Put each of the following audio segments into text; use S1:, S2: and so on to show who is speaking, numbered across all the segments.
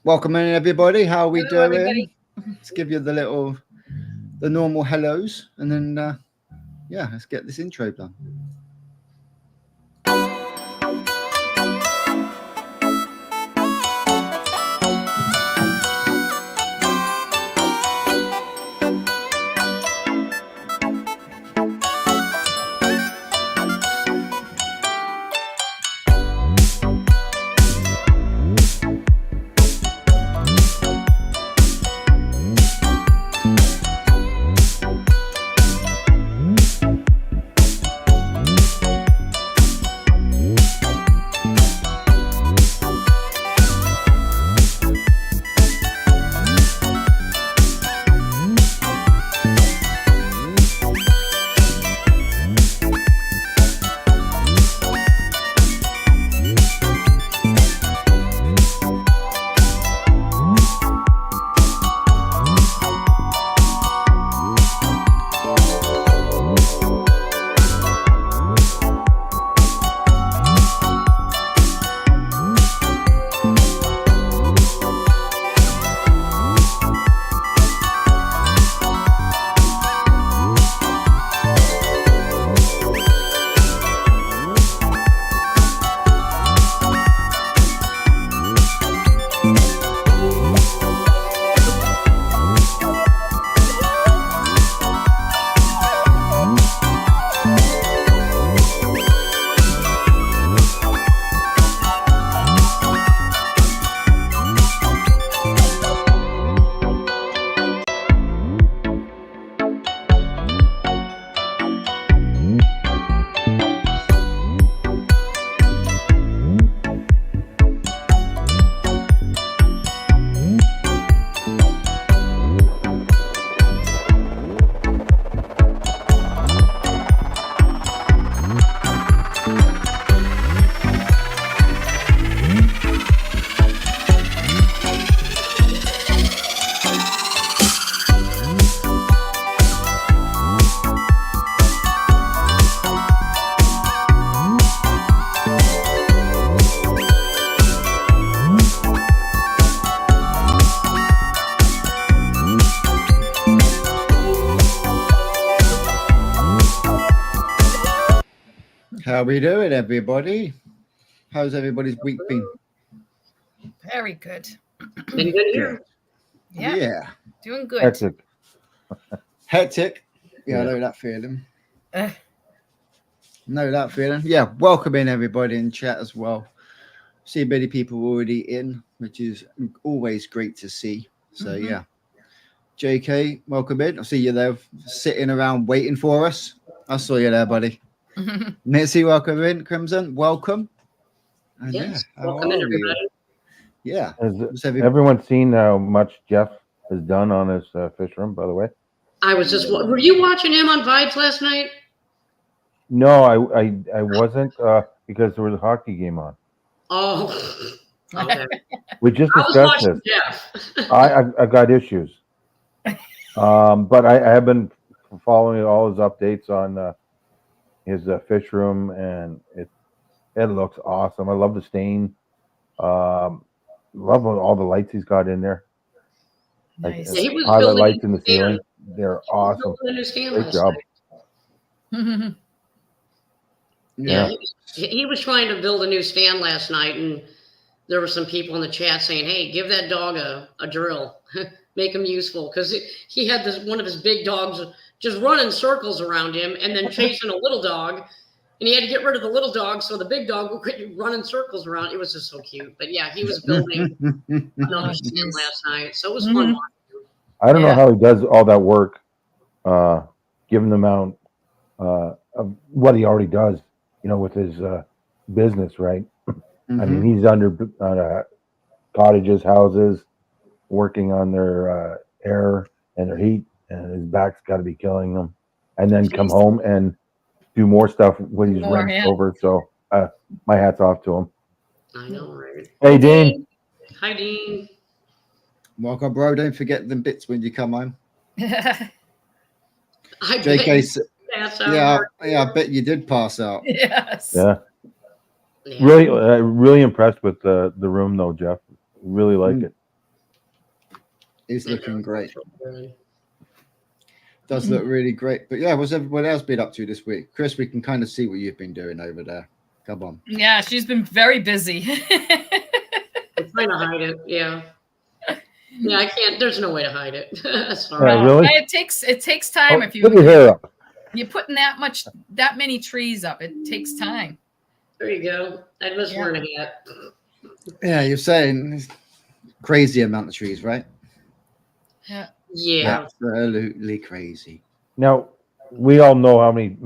S1: Welcome in, everybody. How are we
S2: Hello,
S1: doing?
S2: everybody.
S1: Let's give you the normal hellos, and then yeah, let's get this intro done. How we doing, everybody? How's everybody's week been?
S2: Very good.
S3: Been good here.
S2: Yeah. Doing good.
S1: Hectic. Yeah, I know that feeling. Know that feeling. Yeah, welcome in, everybody, in chat as well. See many people already in, which is always great to see. So, yeah. JK, welcome in. I see you there sitting around waiting for us. I saw you there, buddy. Mitzi, welcome in. Crimson, welcome. And
S3: Yes,
S1: yeah,
S3: welcome in, everybody.
S1: Yeah.
S4: Has everyone seen how much Jeff has done on his fish room, by the way?
S3: I was just, were you watching him on Vibes last night?
S4: No, I wasn't because there was a hockey game on.
S3: Oh, okay.
S4: We just
S3: I was
S4: discussed
S3: watching
S4: this.
S3: Jeff.
S4: I've got issues. But I have been following all his updates on his fish room, and it looks awesome. I love the stain. Love all the lights he's got in there.
S2: Nice.
S3: Yeah, he was
S4: Highlight
S3: building
S4: lights in the
S3: a stand.
S4: ceiling. They're awesome.
S3: Building a new stand
S4: Great
S3: last
S4: job.
S3: night. Yeah, he was trying to build a new stand last night, and there were some people in the chat saying, "Hey, give that dog a drill, make him useful," because he had one of his big dogs just running circles around him and then chasing a little dog, and he had to get rid of the little dog so the big dog would quit running circles around. It was just so cute. But yeah, he was building another stand last night, so it was fun.
S4: I don't know how he does all that work, given the amount of what he already does, with his business, right? I mean, he's under cottages, houses, working on their air and their heat, and his back's got to be killing them. And then come home and do more stuff when he's rent over. So my hat's off to him.
S3: I know, right?
S4: Hey, Dean.
S3: Hi, Dean.
S1: Welcome, bro. Don't forget them bits when you come home.
S3: JK,
S1: I bet you did pass out.
S2: Yes.
S4: Yeah. Really impressed with the room, though, Jeff. Really like it.
S1: It's looking great. Does look really great. But yeah, what's everybody else been up to this week? Chris, we can kind of see what you've been doing over there. Come on.
S2: Yeah, she's been very busy.
S3: I'm trying to hide it. Yeah. Yeah, I can't. There's no way to hide it. Sorry.
S4: Really?
S2: It takes time if
S4: put your hair up.
S2: You're putting that many trees up. It takes time.
S3: There you go. I must wear a hat.
S1: Yeah, you're saying crazy amount of trees, right?
S2: Yeah.
S3: Yeah.
S1: Absolutely crazy.
S4: Now, we all know how many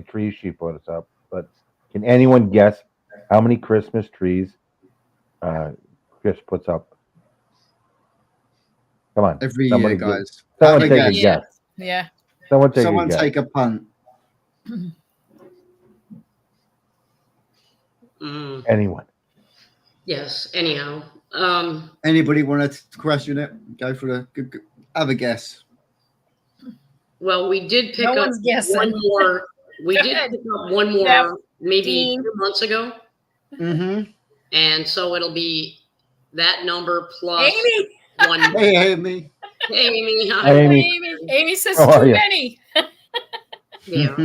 S4: trees she puts up, but can anyone guess how many Christmas trees Chris puts up? Come on.
S1: Every year, guys.
S4: Someone take a guess.
S2: Yeah.
S4: Someone
S1: take a punt.
S4: Anyone?
S3: Yes. Anyhow.
S1: Anybody want to question it? Go for have a guess.
S3: Well, we did pick up one more. We did pick up one more maybe 2 months ago.
S1: Mm-hmm.
S3: And so it'll be that number plus
S2: Amy.
S3: one.
S1: Hey, Amy.
S3: Hey, Amy. Hi.
S2: Amy. Amy says too many.
S3: Yeah.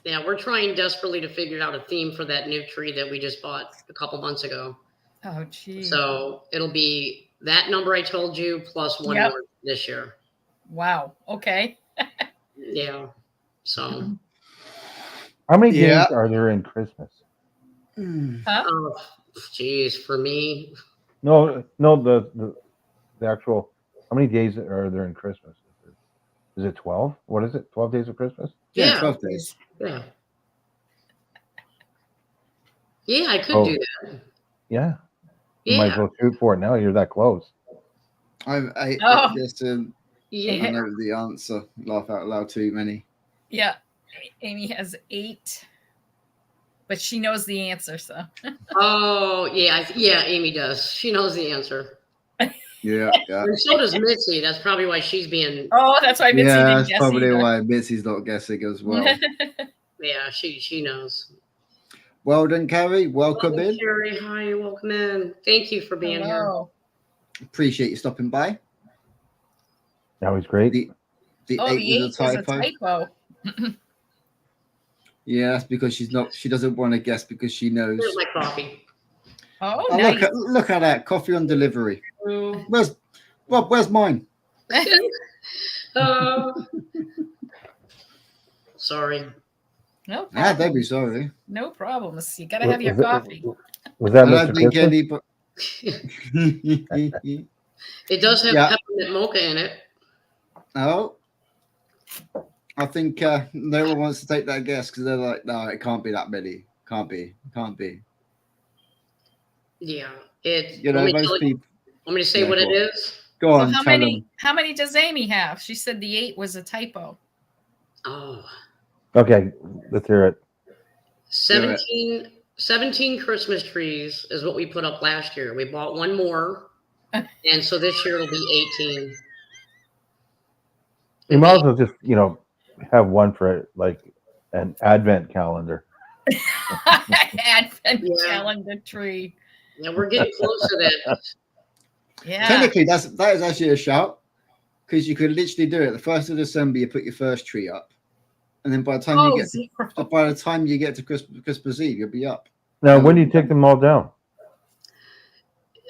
S3: Yeah, we're trying desperately to figure out a theme for that new tree that we just bought a couple months ago.
S2: Oh, geez.
S3: So it'll be that number I told you plus one more this year.
S2: Wow. Okay.
S3: Yeah. So.
S4: How many days are there in Christmas?
S2: Huh?
S3: Oh, geez, for me.
S4: No, the actual. How many days are there in Christmas? Is it 12? What is it? 12 days of Christmas?
S1: Yeah, 12 days.
S3: Yeah. Yeah, I could do that.
S4: Yeah. You might as well shoot for it now. You're that close.
S1: I know the answer. Laugh out loud too many.
S2: Yeah. Amy has 8. But she knows the answer, so.
S3: Oh, yeah. Yeah, Amy does. She knows the answer.
S1: Yeah.
S3: And so does Mitzi. That's probably why she's being.
S2: Oh, that's why Mitzi didn't guess.
S1: Yeah, that's probably
S2: either.
S1: why Mitzi's not guessing as well.
S3: Yeah, she knows.
S1: Well done, Carrie. Welcome in.
S3: Carrie, hi, welcome in. Thank you for being here.
S1: Appreciate you stopping by.
S4: That was great.
S1: The 8 was a typo. Yeah, that's because she doesn't want to guess because she knows.
S3: Here's my coffee.
S2: Oh, nice.
S1: Look at that. Coffee on delivery. Where's mine? Sorry.
S2: No problem.
S1: Don't be sorry.
S2: No problems. You gotta have your coffee.
S4: Was that
S1: Mr.
S3: It does have peppermint mocha in it.
S1: Oh. I think no one wants to take that guess because they're like, no, it can't be that many. Can't be.
S3: Yeah.
S1: Most people.
S3: Want me to say what it is?
S1: Go on,
S2: how many does Amy have? She said the 8 was a typo.
S3: Oh.
S4: Okay, let's hear it.
S3: 17 Christmas trees is what we put up last year. We bought one more, and so this year it'll be 18.
S4: You might as well just, have one for like an advent calendar.
S2: Advent calendar tree.
S3: Yeah, we're getting close to that.
S2: Yeah.
S1: Technically, that is actually a shout because you could literally do it. The 1st of December, you put your first tree up, and then by the time you get to Christmas Eve, you'll be up.
S4: Now, when do you take them all down?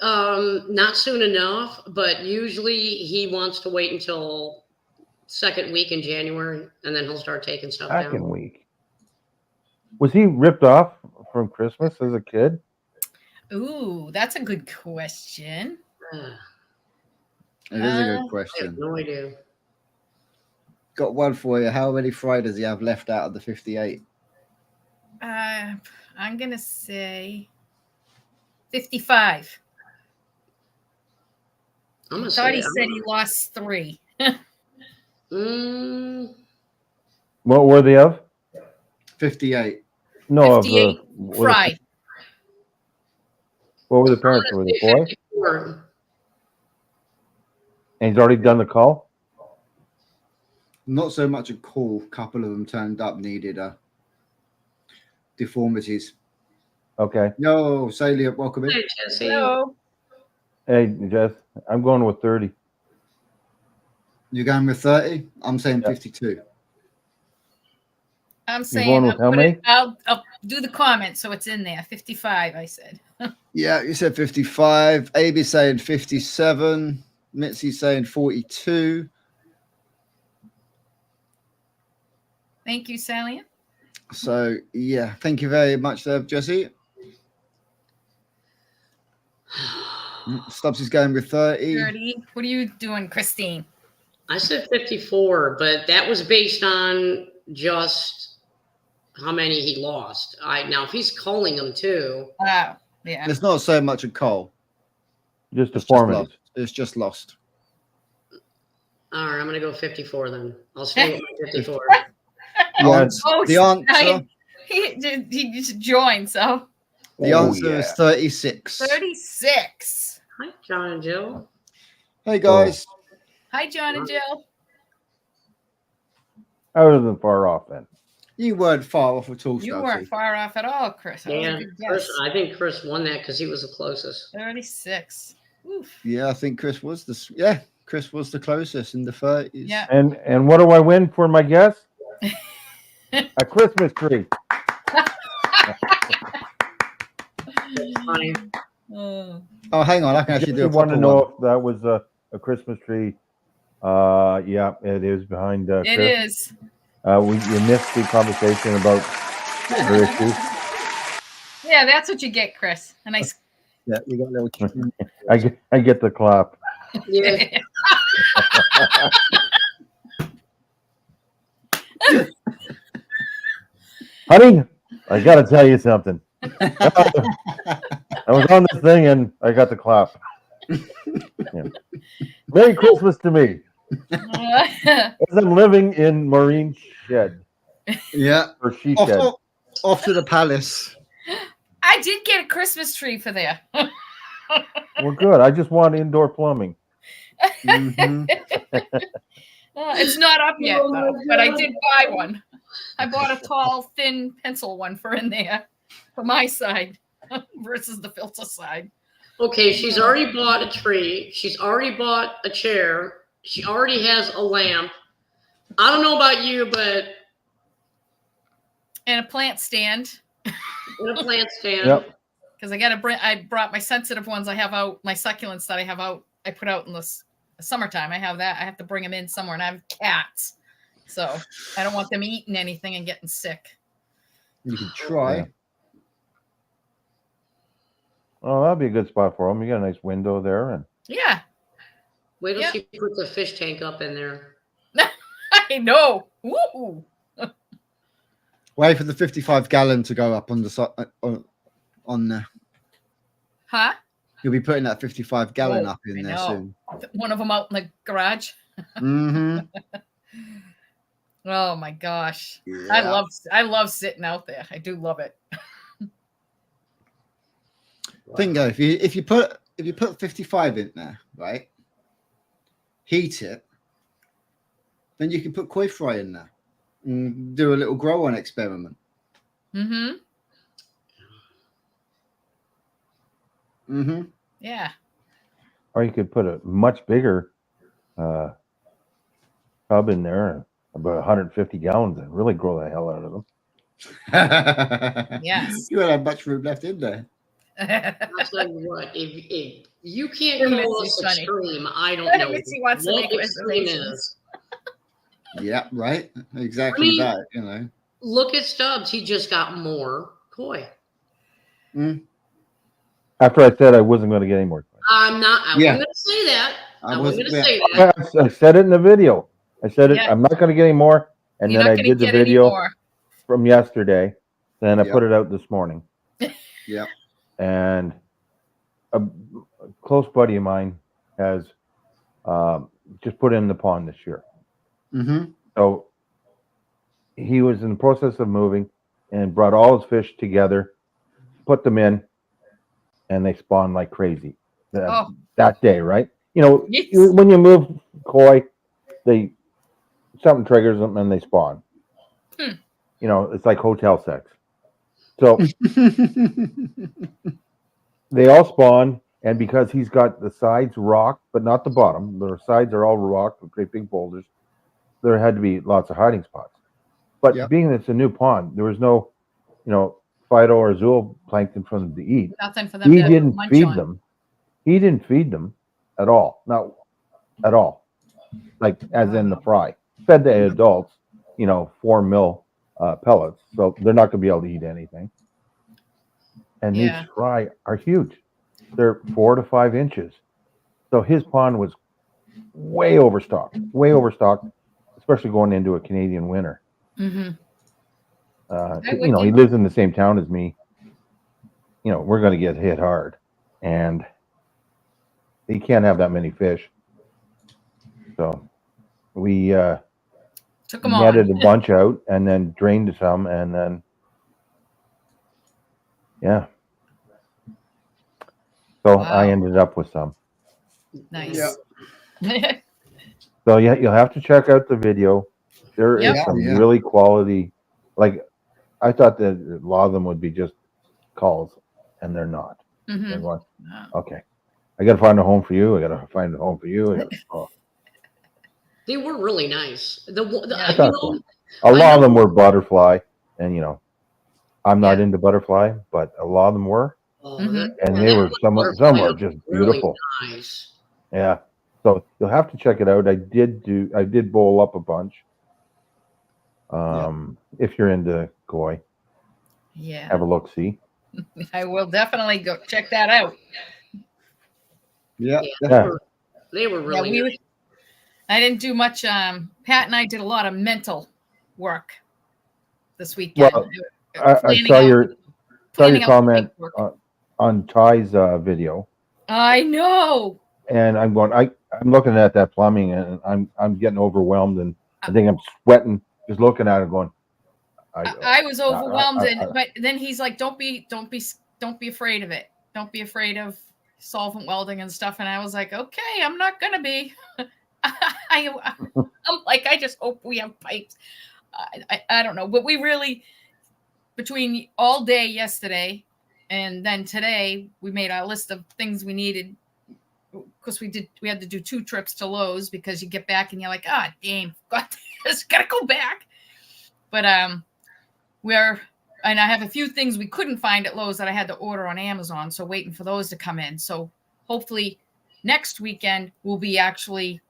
S3: Not soon enough, but usually he wants to wait until second week in January, and then he'll start taking stuff down.
S4: Second week. Was he ripped off from Christmas as a kid?
S2: Ooh, that's a good question.
S1: It is a good question.
S3: I have no idea.
S1: Got one for you. How many fry does he have left out of the 58?
S2: I'm gonna say 55. I thought he said he lost 3.
S4: What were they of?
S1: 58.
S4: No,
S2: 58 fry.
S4: What were the parents? Were the boy?
S3: 54.
S4: And he's already done the call?
S1: Not so much a call. A couple of them turned up, needed deformities.
S4: Okay.
S1: Yo, Celia, welcome in.
S3: Hey, Jesse.
S2: Hello.
S4: Hey, Jess, I'm going with 30.
S1: You're going with 30? I'm saying
S4: Yeah.
S1: 52.
S2: I'm
S4: You're
S2: saying
S4: going with how many?
S2: I'll do the comment so it's in there. 55, I said.
S1: Yeah, you said 55. AB saying 57. Mitzi saying 42.
S2: Thank you, Sally.
S1: So, yeah, thank you very much there, Jesse. Stubbs is going with 30.
S2: 30. What are you doing, Christine?
S3: I said 54, but that was based on just how many he lost. Now, if he's calling them too.
S2: Wow. Yeah.
S1: It's not so much a call.
S4: Just
S1: It's
S4: deformities.
S1: It's just lost.
S3: All right, I'm going to go 54 then. I'll stay with my 54.
S4: Yeah.
S1: The answer.
S2: He just joined, so.
S1: The answer is 36.
S2: 36.
S3: Hi, John and Jill.
S1: Hey, guys.
S2: Hi, John and Jill.
S4: I wasn't far off then.
S1: You weren't far off at all,
S2: You
S1: Stubbsy.
S2: weren't far off at all, Chris.
S3: Yeah, Chris, I think Chris won that because he was the closest.
S2: 36. Oof.
S1: Yeah, I think Chris was Chris was the closest in the 30s.
S2: Yeah.
S4: And what do I win for my guess? A Christmas tree.
S3: Funny.
S1: Oh, hang on. I can actually do a
S4: You want to
S1: proper
S4: know
S1: one.
S4: if that was a Christmas tree? Yeah, it is behind
S2: It
S4: Chris.
S2: is.
S4: You missed the conversation about her issue.
S2: Yeah, that's what you get, Chris. A nice.
S1: Yeah, you got a little.
S4: I get the clap.
S3: Yeah.
S4: Honey, I got to tell you something. I was on this thing and I got the clap. Yeah. Merry Christmas to me. As I'm living in Maureen's shed.
S1: Yeah.
S4: Or she shed.
S1: Off to the palace.
S2: I did get a Christmas tree for there.
S4: Well, good. I just want indoor plumbing.
S1: Mm-hmm.
S2: It's not up yet, though, but I did buy one. I bought a tall, thin pencil one for in there for my side versus the filter side.
S3: Okay, she's already bought a tree. She's already bought a chair. She already has a lamp. I don't know about you, but
S2: And a plant stand.
S3: in a plant stand.
S4: Yep.
S2: Because I brought my sensitive ones I have out, my succulents that I have out, I put out in the summertime. I have that. I have to bring them in somewhere, and I have cats. So I don't want them eating anything and getting sick.
S1: You can try.
S4: Yeah. Oh, that'd be a good spot for them. You got a nice window there, and
S2: Yeah.
S3: Wait till she puts a fish tank up in there.
S2: I know. Woo!
S1: Wait for the 55-gallon to go up on the on there.
S2: Huh?
S1: You'll be putting that 55-gallon up in
S2: I
S1: there
S2: know.
S1: soon.
S2: One of them out in the garage.
S1: Mm-hmm.
S2: Oh my gosh.
S1: Yeah.
S2: I love sitting out there. I do love it.
S1: Bingo. If you put 55 in there, right? Heat it, then you can put koi fry in there and do a little grow on experiment.
S2: Mm-hmm.
S1: Mm-hmm.
S2: Yeah.
S4: or you could put a much bigger tub in there, about 150 gallons, and really grow the hell out of them.
S2: Yes.
S1: You won't have much room left in there.
S3: I'll tell you what, if you can't
S2: Your
S3: call
S2: Missy's
S3: us
S2: funny.
S3: extreme, I don't know
S2: Missy wants to
S3: what
S2: make
S3: extreme
S2: reservations.
S3: is.
S1: Yeah, right. Exactly that. You know.
S3: Look at Stubbs. He just got more koi.
S4: After I said I wasn't going to get any more.
S3: I'm not. I wasn't going to say that. I wasn't going to say that.
S4: I said it in the video. I said it.
S2: Yeah.
S4: I'm not going to get any more. And
S2: You're
S4: then
S2: not
S4: I
S2: gonna
S4: did the
S2: get any
S4: video
S2: more.
S4: from yesterday. Then I
S1: Yep.
S4: put it out this morning.
S1: Yep.
S4: And a close buddy of mine has just put in the pond this year.
S1: Mm-hmm.
S4: So he was in the process of moving and brought all his fish together, put them in, and they spawned like crazy that day, right? You know,
S2: Yes.
S4: when you move koi, something triggers them and they spawn. You know, it's like hotel sex. So they all spawn, And because he's got the sides rocked, but not the bottom, the sides are all rocked with great big boulders, there had to be lots of hiding spots. But being that it's a new pond, there was no, Fido or zooplankton for them to eat.
S2: Nothing for them
S4: He
S2: to
S4: didn't
S2: munch
S4: feed
S2: on.
S4: them. He didn't feed them at all. Not at all. Like as in the fry. Fed the adults, 4 mil pellets. So they're not going to be able to eat anything. And these fry are huge. They're 4 to 5 inches. So his pond was way overstocked, especially going into a Canadian winter.
S2: Mm-hmm.
S4: He lives in the same town as me. We're going to get hit hard, and he can't have that many fish. So we
S2: took them
S4: netted a bunch out, and then drained some, and then So I ended up with some.
S2: Nice.
S4: So you'll have to check out the video. There is some really quality. Like I thought that a lot of them would be just calls, and they're not.
S2: Mm-hmm.
S4: They're going, okay, I got to find a home for you. I got to find a home for you.
S3: They were really nice. A
S4: lot of them were butterfly, and I'm not into butterfly, but a lot of them were. And they were some were just beautiful.
S3: Really nice.
S4: Yeah. So you'll have to check it out. I did bowl up a bunch. If you're into koi.
S2: Yeah.
S4: Have a look, see.
S2: I will definitely go check that out.
S1: Yeah.
S3: They were really nice.
S2: I didn't do much. Pat and I did a lot of mental work this weekend.
S4: Well, I saw your comment on Ty's video.
S2: I know.
S4: And I'm looking at that plumbing, and I'm getting overwhelmed, and I think I'm sweating just looking at it, going.
S2: I was overwhelmed, but then he's like, "Don't be afraid of it. Don't be afraid of solvent welding and stuff." And I was like, "Okay, I'm not gonna be." I'm like, I just hope we have pipes. I don't know, but we really, between all day yesterday and then today, we made our list of things we needed. Because we had to do 2 trips to Lowe's because you get back and you're like, damn, gotta go back. But and I have a few things we couldn't find at Lowe's that I had to order on Amazon, so waiting for those to come in. So hopefully next weekend we'll be actually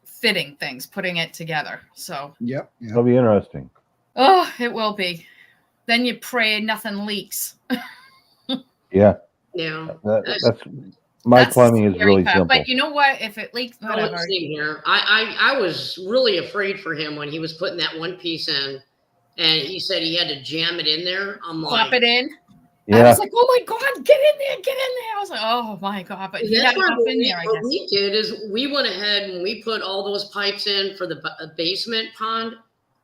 S2: fitting things, putting it together. So
S4: it'll be interesting.
S2: Oh, it will be. Then you pray nothing leaks.
S3: Yeah.
S4: That's my plumbing is really simple.
S2: But you know what? If it leaks, whatever.
S3: Same here. I was really afraid for him when he was putting that one piece in, and he said he had to jam it in there. I'm like,
S2: plop it in.
S4: Yeah.
S2: I was like, oh my God, get in there. I was like, oh my God. But he had enough in there, I guess.
S3: What we did is we went ahead and we put all those pipes in for the basement pond.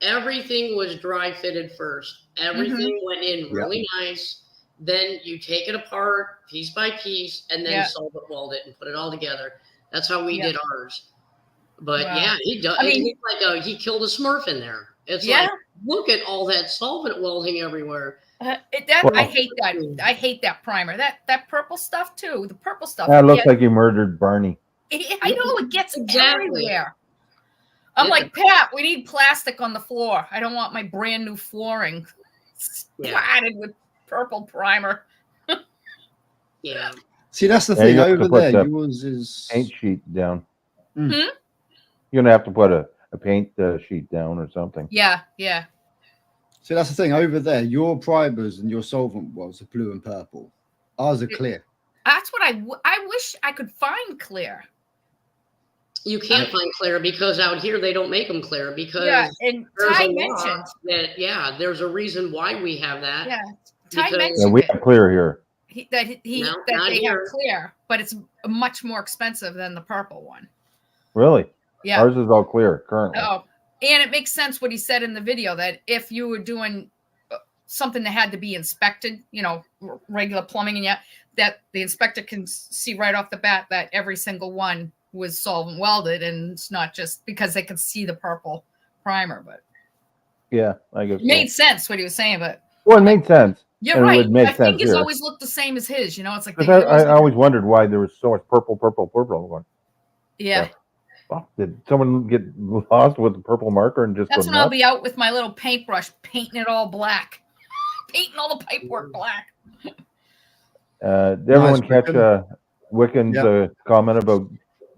S3: Everything was dry fitted first. Everything went in really nice. Then you take it apart piece by piece, and then solvent weld it and put it all together. That's how we did ours. But he does. I mean, it's like he killed a Smurf in there. It's like, look at all that solvent welding everywhere.
S2: I hate that. I hate that primer. That purple stuff too. The purple stuff.
S4: That looks like you murdered Barney.
S2: I know it gets everywhere. I'm like, Pat, we need plastic on the floor. I don't want my brand new flooring splattered with purple primer.
S1: See, that's the thing over there. Yours is
S4: paint sheet down. You're gonna have to put a paint sheet down or something.
S2: Yeah.
S1: So that's the thing over there. Your primers and your solvent wells are blue and purple. Ours are clear.
S2: That's what I wish I could find clear.
S3: You can't find clear because out here they don't make them clear because
S2: and Ty mentioned
S3: that there's a reason why we have that.
S2: Yeah, Ty mentioned
S4: we have clear here.
S2: They have clear, but it's much more expensive than the purple one.
S4: Really?
S2: Yeah.
S4: Ours is all clear currently.
S2: Oh, and it makes sense what he said in the video that if you were doing something that had to be inspected, regular plumbing, and that the inspector can see right off the bat that every single one was solvent welded, and it's not just because they could see the purple primer. But
S4: I guess
S2: it made sense what he was saying. But
S4: it made sense.
S2: You're
S4: And it
S2: right.
S4: would make
S2: My
S4: sense
S2: fingers
S4: here.
S2: always look the same as his. You know, it's like they
S4: Because
S2: always
S4: I always wondered why there was so much purple. I'm going,
S2: yeah.
S4: well, did someone get lost with the purple marker and just
S2: That's
S4: go
S2: when I'll
S4: nuts?
S2: be out with my little paintbrush, painting it all black, painting all the pipework black.
S4: Did everyone catch
S1: Wiccan.
S4: Wiccan's comment about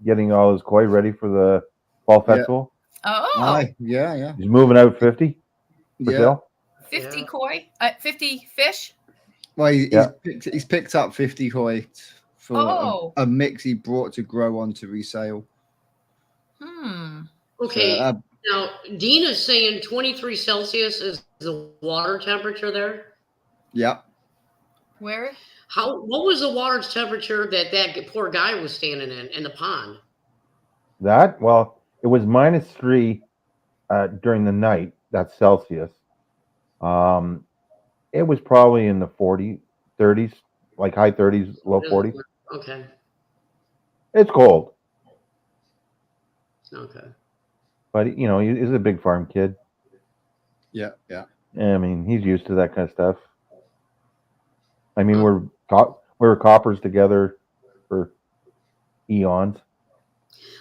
S4: getting all his koi ready for the fall festival?
S2: Oh,
S1: Aye. Yeah.
S4: He's moving out 50 for
S1: Yeah.
S4: sale.
S2: 50 koi, 50 fish.
S1: Well,
S4: Yeah.
S1: he's picked up 50 koi for a mix he brought to grow on to resale.
S3: Okay.
S1: So,
S3: now, Dean is saying 23 Celsius is the water temperature there.
S1: Yeah.
S2: Where?
S3: What was the water temperature that poor guy was standing in the pond?
S4: Well, it was -3 during the night. That's Celsius. It was probably in the 30s, like high 30s, low 40s.
S3: Okay.
S4: It's cold.
S3: Okay.
S4: But, you know, he's a big farm kid.
S1: Yeah.
S4: I mean, he's used to that kind of stuff. I mean, we were coppers together for eons.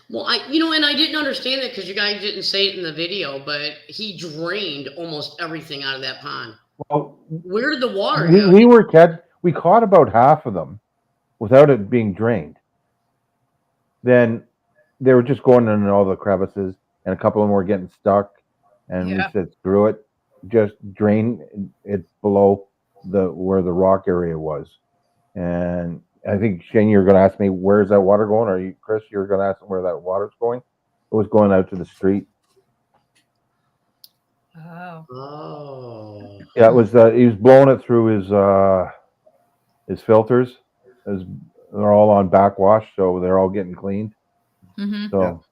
S3: Well, and I didn't understand that because you guys didn't say it in the video, but he drained almost everything out of that pond.
S4: Well,
S3: where did the water go?
S4: We caught about half of them without it being drained. Then they were just going in all the crevices, and a couple of them were getting stuck. And we said, screw it, just drain it below where the rock area was. And I think, Shane, you're going to ask me, where's that water going? Or Chris, you're going to ask me where that water's going? It was going out to the street.
S3: Oh.
S4: Yeah, it was. He was blowing it through his filters. They're all on backwash, so they're all getting cleaned. So,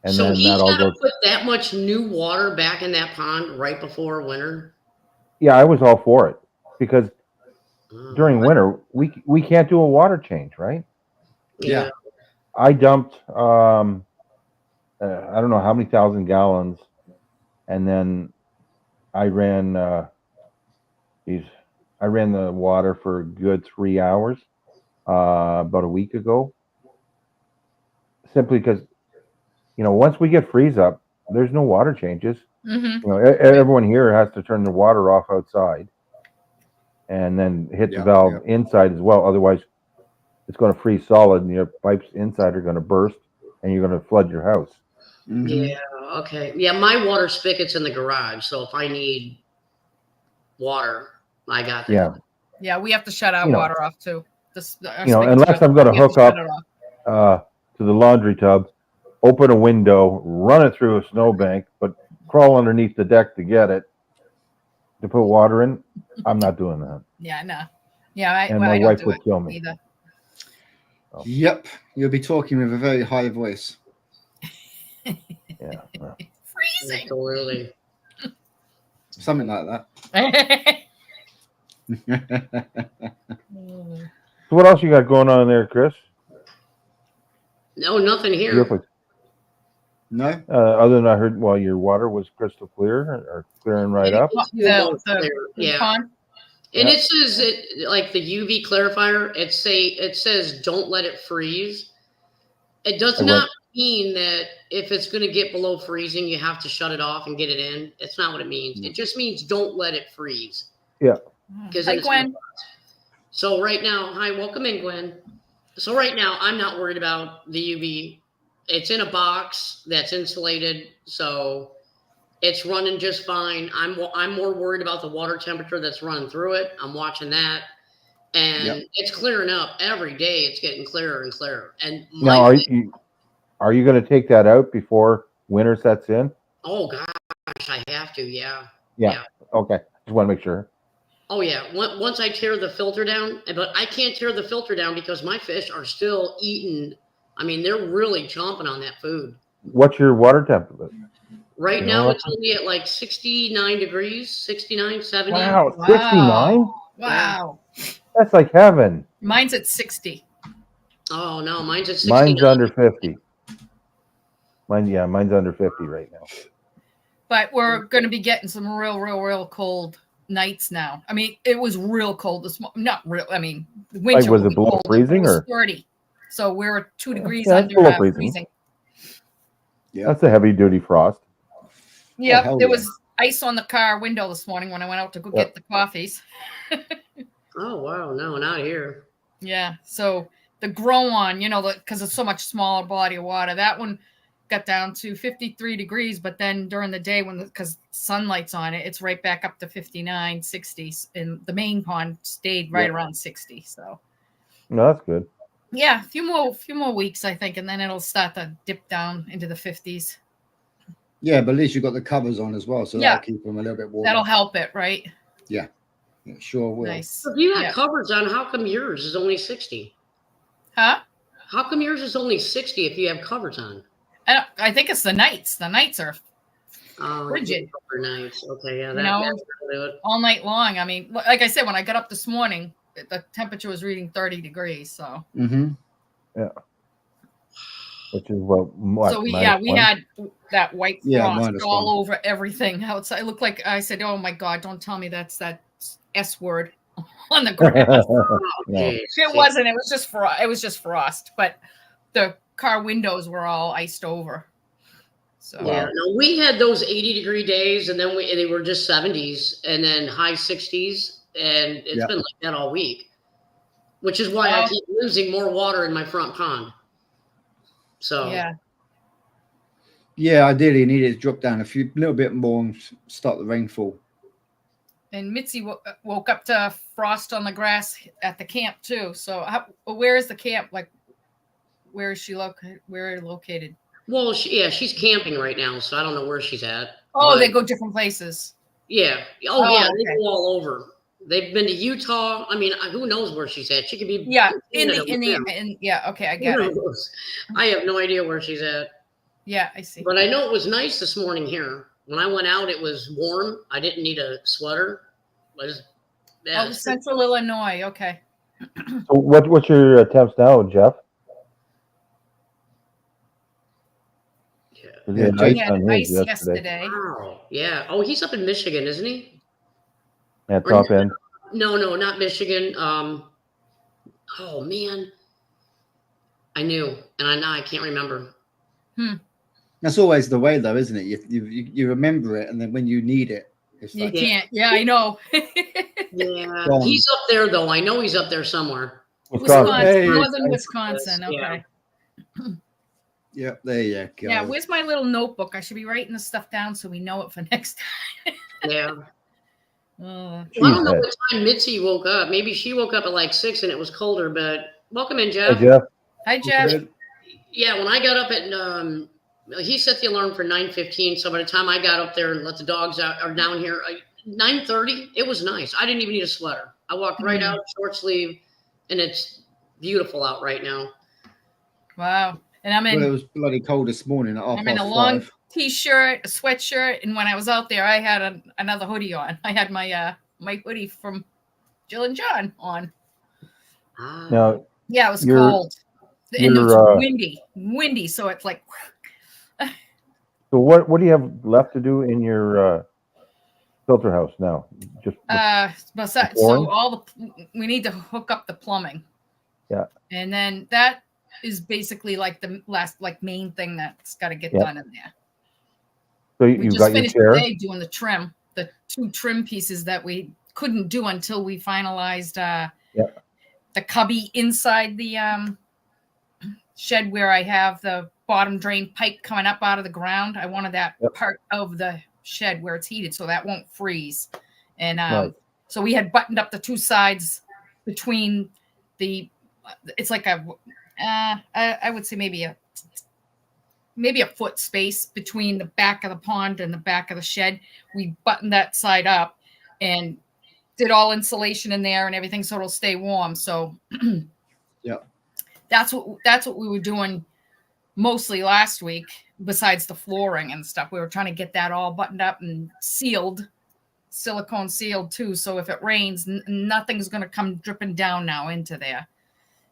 S4: and
S3: so
S4: then
S3: he's
S4: that all
S3: got to
S4: goes.
S3: put that much new water back in that pond right before winter.
S4: Yeah, I was all for it because during winter we can't do a water change, right?
S3: Yeah.
S4: I dumped I don't know how many thousand gallons, and then I ran the water for a good 3 hours about a week ago. Simply because, once we get freeze up, there's no water changes. Everyone here has to turn the water off outside and then hit the valve inside as well. Otherwise, it's going to freeze solid, and your pipes inside are going to burst, and you're going to flood your house.
S3: Yeah. Okay. Yeah, my water spigot's in the garage, so if I need water, I got that.
S2: Yeah, we have to shut our water off too.
S4: Unless I'm going to hook up to the laundry tub, open a window, run it through a snowbank, but crawl underneath the deck to get it to put water in, I'm not doing that.
S2: Yeah, no. Yeah,
S4: my wife would kill me
S2: either.
S1: So. Yep, you'll be talking with a very high voice.
S4: Yeah.
S2: Freezing.
S3: Absolutely.
S1: Something like that.
S4: So what else you got going on there, Chris?
S3: No, nothing here.
S1: No.
S4: Other than I heard, your water was crystal clear or clearing right up.
S3: The pond. And it says like the UV clarifier. It says don't let it freeze. It does not mean that if it's going to get below freezing, you have to shut it off and get it in. It's not what it means. It just means don't let it freeze.
S4: Yeah.
S2: Hi, Gwen.
S3: So right now, hi, welcome in, Gwen. So right now, I'm not worried about the UV. It's in a box that's insulated, so it's running just fine. I'm more worried about the water temperature that's running through it. I'm watching that, and it's clearing up every day. It's getting clearer and clearer. And
S4: now, are you going to take that out before winter sets in?
S3: Oh gosh, I have to. Yeah.
S4: Okay, just want to make sure.
S3: Oh yeah. Once I tear the filter down, but I can't tear the filter down because my fish are still eating. I mean, they're really chomping on that food.
S4: What's your water temperature?
S3: Right now, it's only at like 69 degrees, 69, 70.
S4: Wow, 69?
S2: Wow.
S4: That's like heaven.
S2: Mine's at 60.
S3: Oh, no, mine's at 69.
S4: Mine's under 50. Mine's under 50 right now.
S2: But we're going to be getting some real cold nights now. I mean, it was real cold this morning. Not real. I mean, winter
S4: Like, was
S2: would
S4: it
S2: be
S4: below
S2: cold, but
S4: freezing,
S2: it was
S4: or?
S2: 30. So we were 2 degrees
S4: Yeah, it's
S2: under
S4: below freezing.
S2: freezing.
S1: Yeah,
S4: That's a heavy duty frost.
S2: Yeah,
S1: hell
S2: there
S1: yeah.
S2: was ice on the car window this morning when I went out to go
S4: Yeah.
S2: get the coffees.
S3: Oh wow, no, not here.
S2: Yeah, so the grow on, because it's so much smaller body of water, that one got down to 53 degrees, but then during the day because sunlight's on it, it's right back up to 59, 60, and the main pond stayed right around 60. So
S4: No, that's good.
S2: yeah, a few more weeks, I think, and then it'll start to dip down into the 50s.
S1: Yeah, but at least you've got the covers on as well, so that'll keep them a little bit warmer.
S2: That'll help it, right?
S1: Yeah, it sure will.
S2: Nice.
S3: So if you got covers on, how come yours is only 60?
S2: Huh?
S3: How come yours is only 60 if you have covers on?
S2: I think it's the nights. The nights are frigid.
S3: Nights. Okay, yeah, that's do it.
S2: All night long. I mean, like I said, when I got up this morning, the temperature was reading 30 degrees. So.
S1: Mm-hmm.
S4: Yeah. Which is what.
S2: So we had that white frost all over everything outside. It looked like I said, "Oh my God, don't tell me that's that S word on the grass."
S4: No.
S2: It wasn't. It was just frost. But the car windows were all iced over. So
S3: yeah, no, we had those 80-degree days, and then they were just 70s, and then high 60s, and it's been like that all week. Which is why I keep losing more water in my front pond. So
S1: yeah, ideally you needed to drop down a little bit more and start the rainfall.
S2: And Mitzi woke up to frost on the grass at the camp too. So where is the camp? Like, where is she located? Where are you located?
S3: Well, she's camping right now, so I don't know where she's at.
S2: Oh, they go different places.
S3: Yeah. Oh yeah, they go all over. They've been to Utah. I mean, who knows where she's at? She could be
S2: okay, I get it.
S3: I have no idea where she's at.
S2: Yeah, I see.
S3: But I know it was nice this morning here. When I went out, it was warm. I didn't need a sweater.
S2: Central Illinois. Okay.
S4: So what's your attempts now, Jeff?
S2: Yeah, he had ice yesterday.
S3: Wow. Yeah. Oh, he's up in Michigan, isn't he?
S4: At top end?
S3: No, not Michigan. Oh man, I knew, and I can't remember.
S1: That's always the way, though, isn't it? You remember it, and then when you need it, it's
S2: you can't. Yeah, I know.
S3: Yeah, he's up there though. I know he's up there somewhere.
S2: Wisconsin, northern Wisconsin. Okay.
S1: Yeah, there you go.
S2: Yeah, where's my little notebook? I should be writing this stuff down so we know it for next time.
S3: Yeah. I don't know what time Mitzi woke up. Maybe she woke up at like 6 and it was colder, but welcome in, Jeff.
S4: Hey, Jeff.
S2: Hi, Jeff.
S3: Yeah, when I got up at, he set the alarm for 9:15. So by the time I got up there and let the dogs out or down here, 9:30, it was nice. I didn't even need a sweater. I walked right out, short sleeve, and it's beautiful out right now.
S2: Wow. And it was
S1: bloody cold this morning.
S2: I'm in a long t-shirt, a sweatshirt, and when I was out there, I had another hoodie on. I had my my hoodie from Jill and John on.
S4: Now,
S2: yeah, it was cold, and it was windy. So it's like.
S4: So what do you have left to do in your filter house now? Just
S2: besides, so we need to hook up the plumbing.
S4: Yeah,
S2: and then that is basically like the last main thing that's got to get done in there. So
S4: you got your chair?
S2: Today doing the 2 trim pieces that we couldn't do until we finalized the cubby inside the shed where I have the bottom drain pipe coming up out of the ground. I wanted that part of the shed where it's heated so that won't freeze. And so we had buttoned up the 2 sides between it's like I would say maybe a foot space between the back of the pond and the back of the shed. We buttoned that side up and did all insulation in there and everything so it'll stay warm. So that's what we were doing mostly last week, besides the flooring and stuff. We were trying to get that all buttoned up and sealed, silicone sealed too. So if it rains, nothing's going to come dripping down now into there.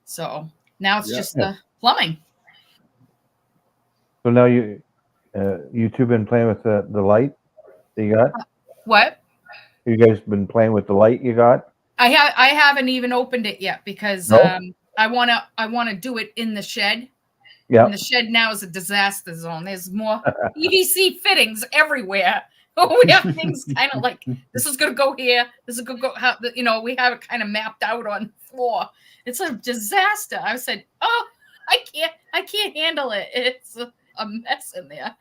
S2: So now it's just the plumbing.
S4: So now you two been playing with the light that you got?
S2: What?
S4: You guys been playing with the light you got?
S2: I haven't even opened it yet because
S4: No?
S2: I wanna do it in the shed.
S4: Yeah.
S2: And the shed now is a disaster zone. There's more PVC fittings everywhere. We have things kind of like this is gonna go here. This is gonna go. We have it kind of mapped out on the floor. It's a disaster. I said, "Oh, I can't handle it. It's a mess in there."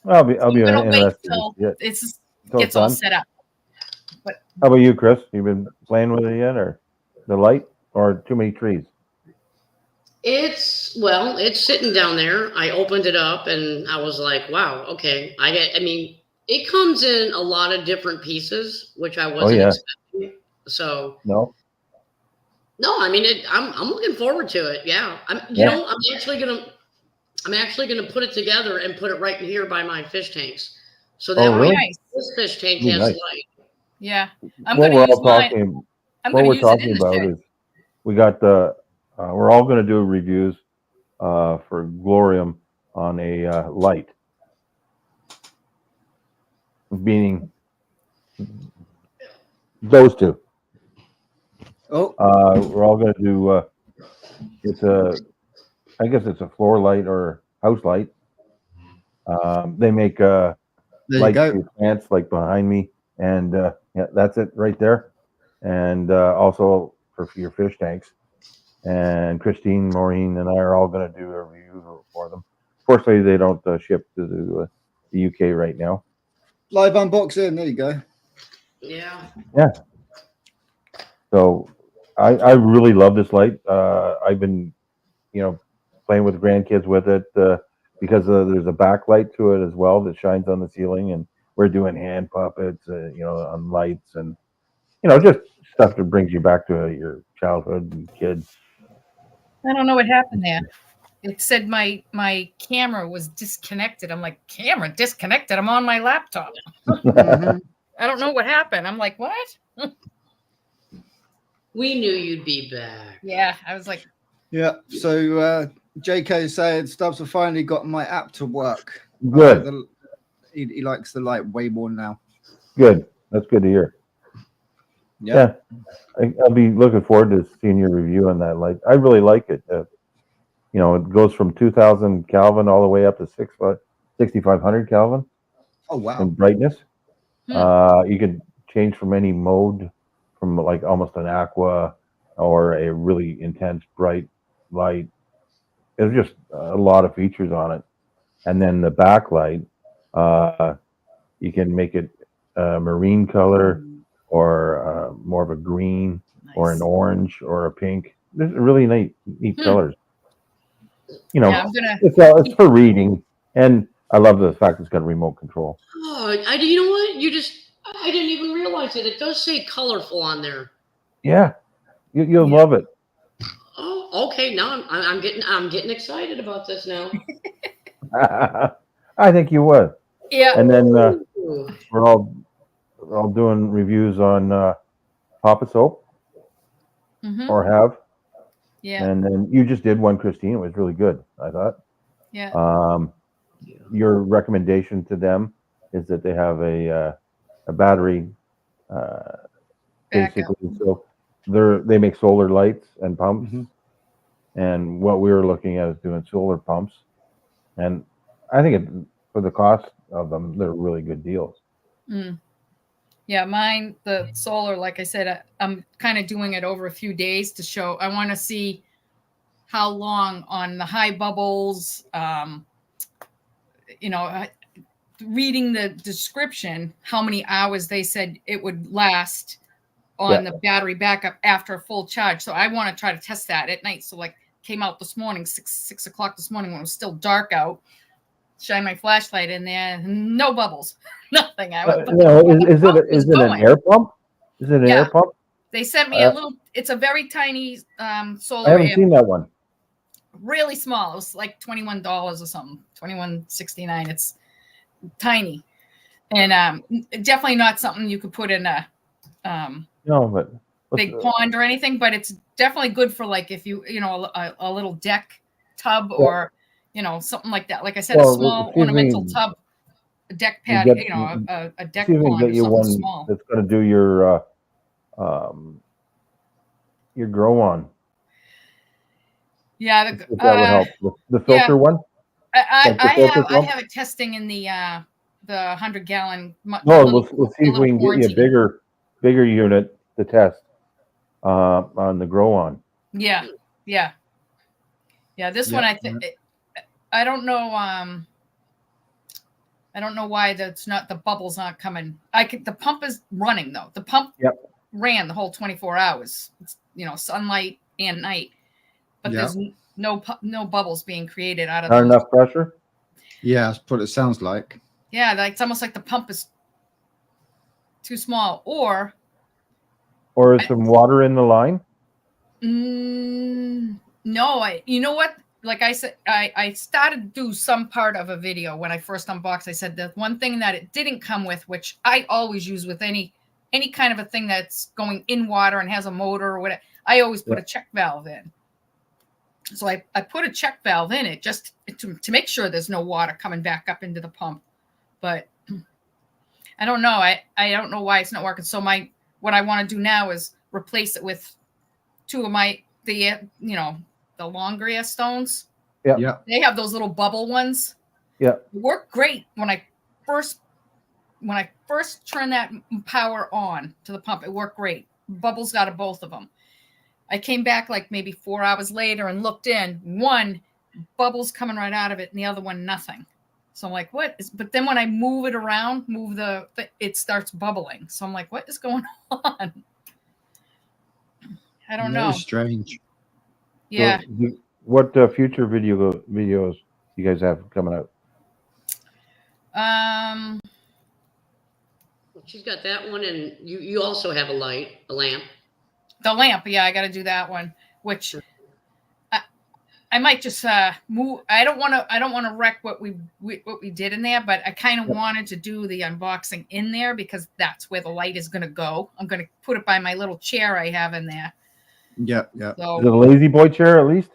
S4: I'll be
S2: I'm gonna wait
S4: interested.
S2: till
S4: Yeah.
S2: it
S4: So
S2: gets
S4: it's
S2: all
S4: done.
S2: set up. But
S4: How about you, Chris? You been playing with it yet, or the light, or too many trees?
S3: It's sitting down there. I opened it up and I was like, wow, okay. I mean, it comes in a lot of different pieces, which I wasn't expecting. So
S4: No.
S3: no, I mean, I'm looking forward to it. Yeah, I'm actually gonna put it together and put it right here by my fish tanks, so that way
S4: really?
S2: nice.
S3: this fish tank
S4: Ooh,
S3: has
S4: nice.
S3: light.
S2: Yeah, I'm
S4: What
S2: gonna
S4: we're
S2: use
S4: all
S2: mine.
S4: talking,
S2: I'm
S4: what
S2: gonna
S4: we're
S2: use it in
S4: talking
S2: the
S4: about
S2: shed.
S4: is we got the. We're all going to do reviews for Glorium on a light, meaning those two.
S1: Oh,
S4: We're all going to do. It's a. I guess it's a floor light or house light. They make
S1: there you
S4: lights
S1: go.
S4: for your plants, like behind me, and yeah, that's it right there. And also for your fish tanks. And Christine, Maureen, and I are all going to do a review for them. Fortunately, they don't ship to the UK right now.
S1: Live unboxing. There you go.
S3: Yeah.
S4: Yeah. So I really love this light. I've been, playing with grandkids with it because there's a backlight to it as well that shines on the ceiling, and we're doing hand puppets, on lights, and just stuff that brings you back to your childhood and kids.
S2: I don't know what happened there. It said my camera was disconnected. I'm like, camera disconnected? I'm on my laptop.
S1: Mhm.
S2: I don't know what happened. I'm like, what?
S3: We knew you'd be back.
S2: Yeah, I was like,
S1: Yeah. So JK said Stubbs have finally got my app to work.
S4: Good.
S1: He likes the light way more now.
S4: Good. That's good to hear.
S1: Yeah.
S4: I'll be looking forward to seeing your review on that light. I really like it. It goes from 2000 Kelvin all the way up to 6500 Kelvin
S1: Oh wow.
S4: in brightness.
S2: Hmm.
S4: You can change from any mode, from like almost an aqua or a really intense bright light. There's just a lot of features on it. And then the backlight, you can make it marine color or more of a green or an
S2: Nice.
S4: orange or a pink. There's really neat colors.
S2: Yeah, I'm gonna.
S4: It's for reading, and I love the fact it's got remote control.
S3: Oh, you know what? I didn't even realize it. It does say colorful on there.
S4: Yeah, you'll
S2: Yeah.
S4: love it.
S3: Oh, okay. Now I'm getting excited about this now.
S4: I think you would.
S2: Yeah.
S4: And then
S3: Ooh.
S4: we're all doing reviews on Papa Soap
S2: Mhm.
S4: or have.
S2: Yeah.
S4: And then you just did one, Christine. It was really good, I thought.
S2: Yeah.
S4: Your recommendation to them is that they have a battery,
S2: Backup.
S4: basically. So they make solar lights and pumps.
S1: Mhm.
S4: And what we were looking at is doing solar pumps. And I think for the cost of them, they're really good deals.
S2: Mm. Yeah, mine, the solar, like I said, I'm kind of doing it over a few days to show. I want to see how long on the high bubbles, reading the description, how many hours they said it would last on the battery backup after a full charge. So I want to try to test that at night. So like came out this morning, 6 o'clock this morning when it was still dark out. Shine my flashlight in there, no bubbles, nothing. I went,
S4: Is it an air pump? Is it an air pump?
S2: They sent me a little. It's a very tiny solar.
S4: I haven't seen that one.
S2: Really small. It was like $21 or something. $21.69. It's tiny, and definitely not something you could put in a
S4: No, but
S2: big pond or anything. But it's definitely good for like if a little deck tub or something like that. Like I said, a small ornamental tub. deck pad,
S4: get-
S2: a deck
S4: See if we can
S2: pond
S4: get
S2: or
S4: you
S2: something
S4: one
S2: small.
S4: that's going to do your grow on.
S2: Yeah,
S4: If that would help. The filter
S2: yeah.
S4: one. Like the filter
S2: I
S4: pump?
S2: have it testing in the 100-gallon.
S4: No, we'll see if we can get you a bigger unit to test on the grow on.
S2: Yeah. This one I don't know. I don't know why that's not, the bubbles aren't coming. The pump is running though. The pump ran the whole 24 hours. It's, sunlight and night, but there's no bubbles being created out of
S4: Not enough pressure.
S1: Yeah, that's what it sounds like.
S2: Yeah, it's almost like the pump is too small, or
S4: is some water in the line?
S2: No, you know what? Like I said, I started to do some part of a video when I first unboxed. I said the one thing that it didn't come with, which I always use with any kind of a thing that's going in water and has a motor or whatever, I always put a check valve in. So I put a check valve in it just to make sure there's no water coming back up into the pump. But I don't know. I don't know why it's not working. So what I want to do now is replace it with two of the Longria stones.
S1: Yeah.
S2: They have those little bubble ones.
S4: Yeah.
S2: Work great when I first turned that power on to the pump. It worked great. Bubbles out of both of them. I came back like maybe 4 hours later and looked in. One, bubbles coming right out of it, and the other one, nothing. So I'm like, what? But then when I move it around, it starts bubbling. So I'm like, what is going on? I don't know.
S1: Very strange.
S2: Yeah.
S4: So what future videos you guys have coming out?
S3: She's got that one, and you also have a lamp.
S2: The lamp, yeah, I got to do that one. Which I might just move. I don't want to wreck what we did in there, but I kind of wanted to do the unboxing in there because that's where the light is going to go. I'm going to put it by my little chair I have in there.
S1: Yeah.
S2: So,
S4: is it a lazy boy chair at least?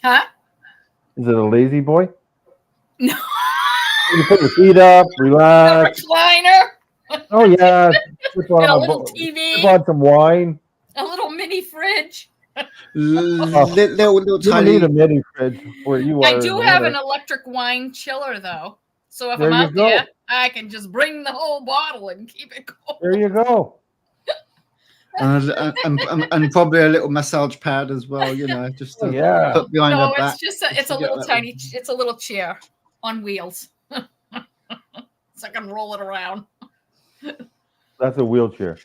S2: Huh?
S4: Is it a lazy boy?
S2: No.
S4: You put your feet up, relax.
S2: A recliner.
S4: Oh yeah. Put on
S2: a little TV.
S4: Put on some wine.
S2: A little mini fridge.
S1: Little
S4: you
S1: tiny.
S4: Need a mini fridge where you are.
S2: I do have an electric wine chiller though, so if I'm out there, I can just bring the whole bottle and keep it cold.
S4: There you go.
S1: and probably a little massage pad as well, just to put behind her back.
S2: It's a little tiny, it's a little chair on wheels. So I can roll it around.
S4: That's a wheelchair.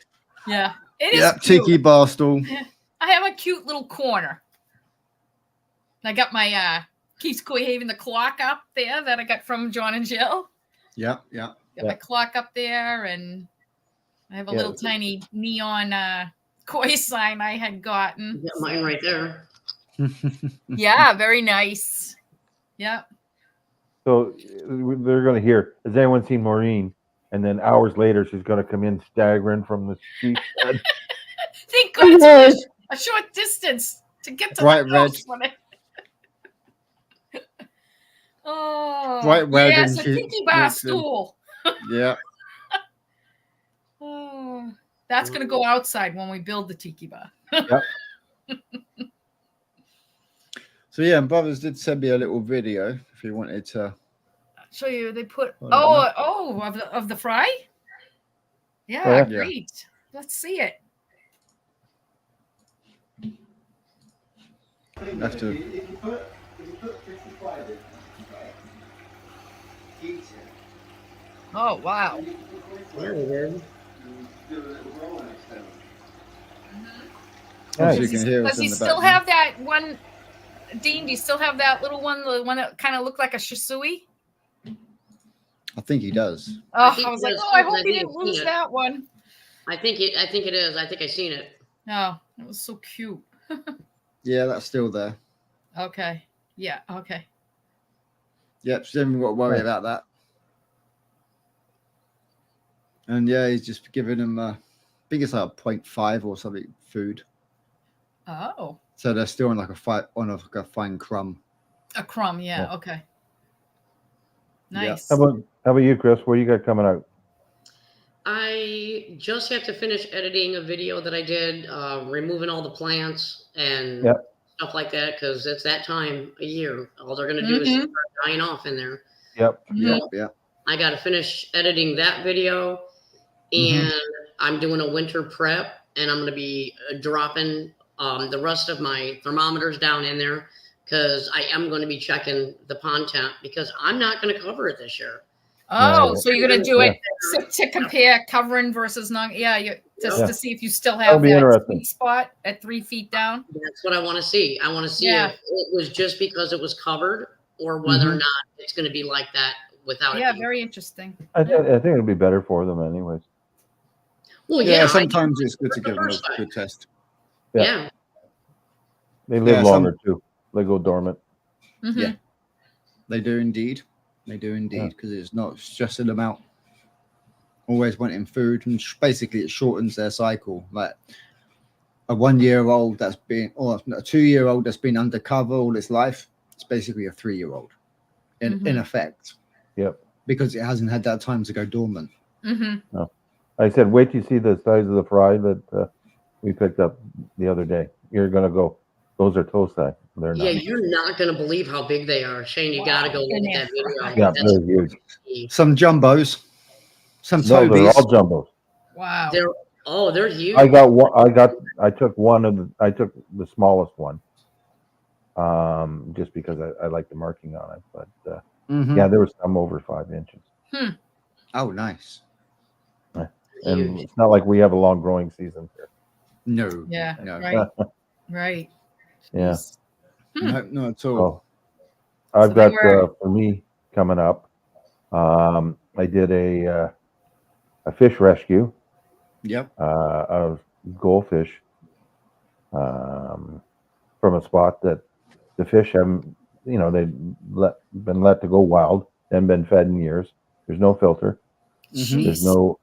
S2: Yeah, it is.
S1: Yeah, tiki bar stool.
S2: I have a cute little corner. I got my Keith's Koi Haven, the clock up there that I got from John and Jill.
S1: Yeah.
S2: Got my clock up there, and I have a little tiny neon koi sign I had gotten.
S3: Got mine right there.
S2: Yeah, very nice. Yeah.
S4: So they're going to hear, has anyone seen Maureen? And then hours later, she's going to come in staggering from the street.
S2: Thank God it's a short distance to get to
S1: Bright
S2: the house. Oh,
S1: bright red.
S2: Yeah, it's a tiki bar stool.
S1: Yeah.
S2: Oh, that's going to go outside when we build the tiki bar.
S4: Yep.
S1: So yeah, and brothers did send me a little video if you wanted to
S2: show you. They put of the fry. Yeah, great. Let's see it.
S1: Have to.
S2: Oh wow.
S3: Very good.
S2: Does he still have that one? Dean, do you still have that little one, the one that kind of looked like a shisui?
S1: I think he does.
S2: Oh, I was like, I hope he didn't lose that one.
S3: I think it is. I think I've seen it.
S2: Oh, it was so cute.
S1: Yeah, that's still there.
S2: Okay. Yeah. Okay.
S1: Yep. So then we've got to worry about that. And yeah, he's just giving him, I think it's like 0.5 or something food.
S2: Oh.
S1: So they're still on like a fine crumb.
S2: A crumb, yeah. Okay. Nice.
S4: How about you, Chris? What do you got coming out?
S3: I just have to finish editing a video that I did, removing all the plants and
S4: Yep.
S3: stuff like that, because it's that time of year. All they're going to do is start dying off in there.
S4: Yep.
S1: Yep.
S3: I got to finish editing that video, and I'm doing a winter prep, and I'm going to be dropping the rest of my thermometers down in there, because I am going to be checking the pond temp, because I'm not going to cover it this year.
S2: Oh, so you're gonna do it to compare covering versus non? Yeah, to see if you still have that sweet spot at 3 feet down.
S3: That's what I want to see. I want to see if it was just because it was covered, or whether or not it's going to be like that without it.
S2: Yeah, very interesting.
S4: I think it'll be better for them, anyways.
S3: Well, yeah.
S1: Sometimes it's good to give them a good test.
S3: Yeah.
S4: They live longer too. They go dormant.
S1: Yeah, they do indeed. They do indeed, because it's not stressing them out. Always wanting food, and basically it shortens their cycle. Like a 1-year-old that's been, or a 2-year-old that's been undercover all its life, it's basically a 3-year-old in effect.
S4: Yep.
S1: Because it hasn't had that time to go dormant.
S4: No. I said, wait till you see the size of the fry that we picked up the other day. You're gonna go, those are toastai. They're not.
S3: Yeah, you're not going to believe how big they are. Shane, you got to go look at that video.
S4: Yeah, they're huge.
S1: Some jumbos. Some
S4: No,
S1: Tobies.
S4: they're all jumbos.
S2: Wow.
S3: They're huge.
S4: I took the smallest one. Just because I like the marking on it. But yeah, there was some over 5 inches.
S1: Oh, nice.
S4: And it's not like we have a long growing season here.
S1: No.
S2: Yeah.
S1: No.
S2: Right.
S4: Yeah.
S1: No, not at all.
S4: So I've got for me coming up. I did a fish rescue.
S1: Yep.
S4: Of goldfish. From a spot that the fish haven't, they've been let to go wild and been fed in years. There's no filter. There's no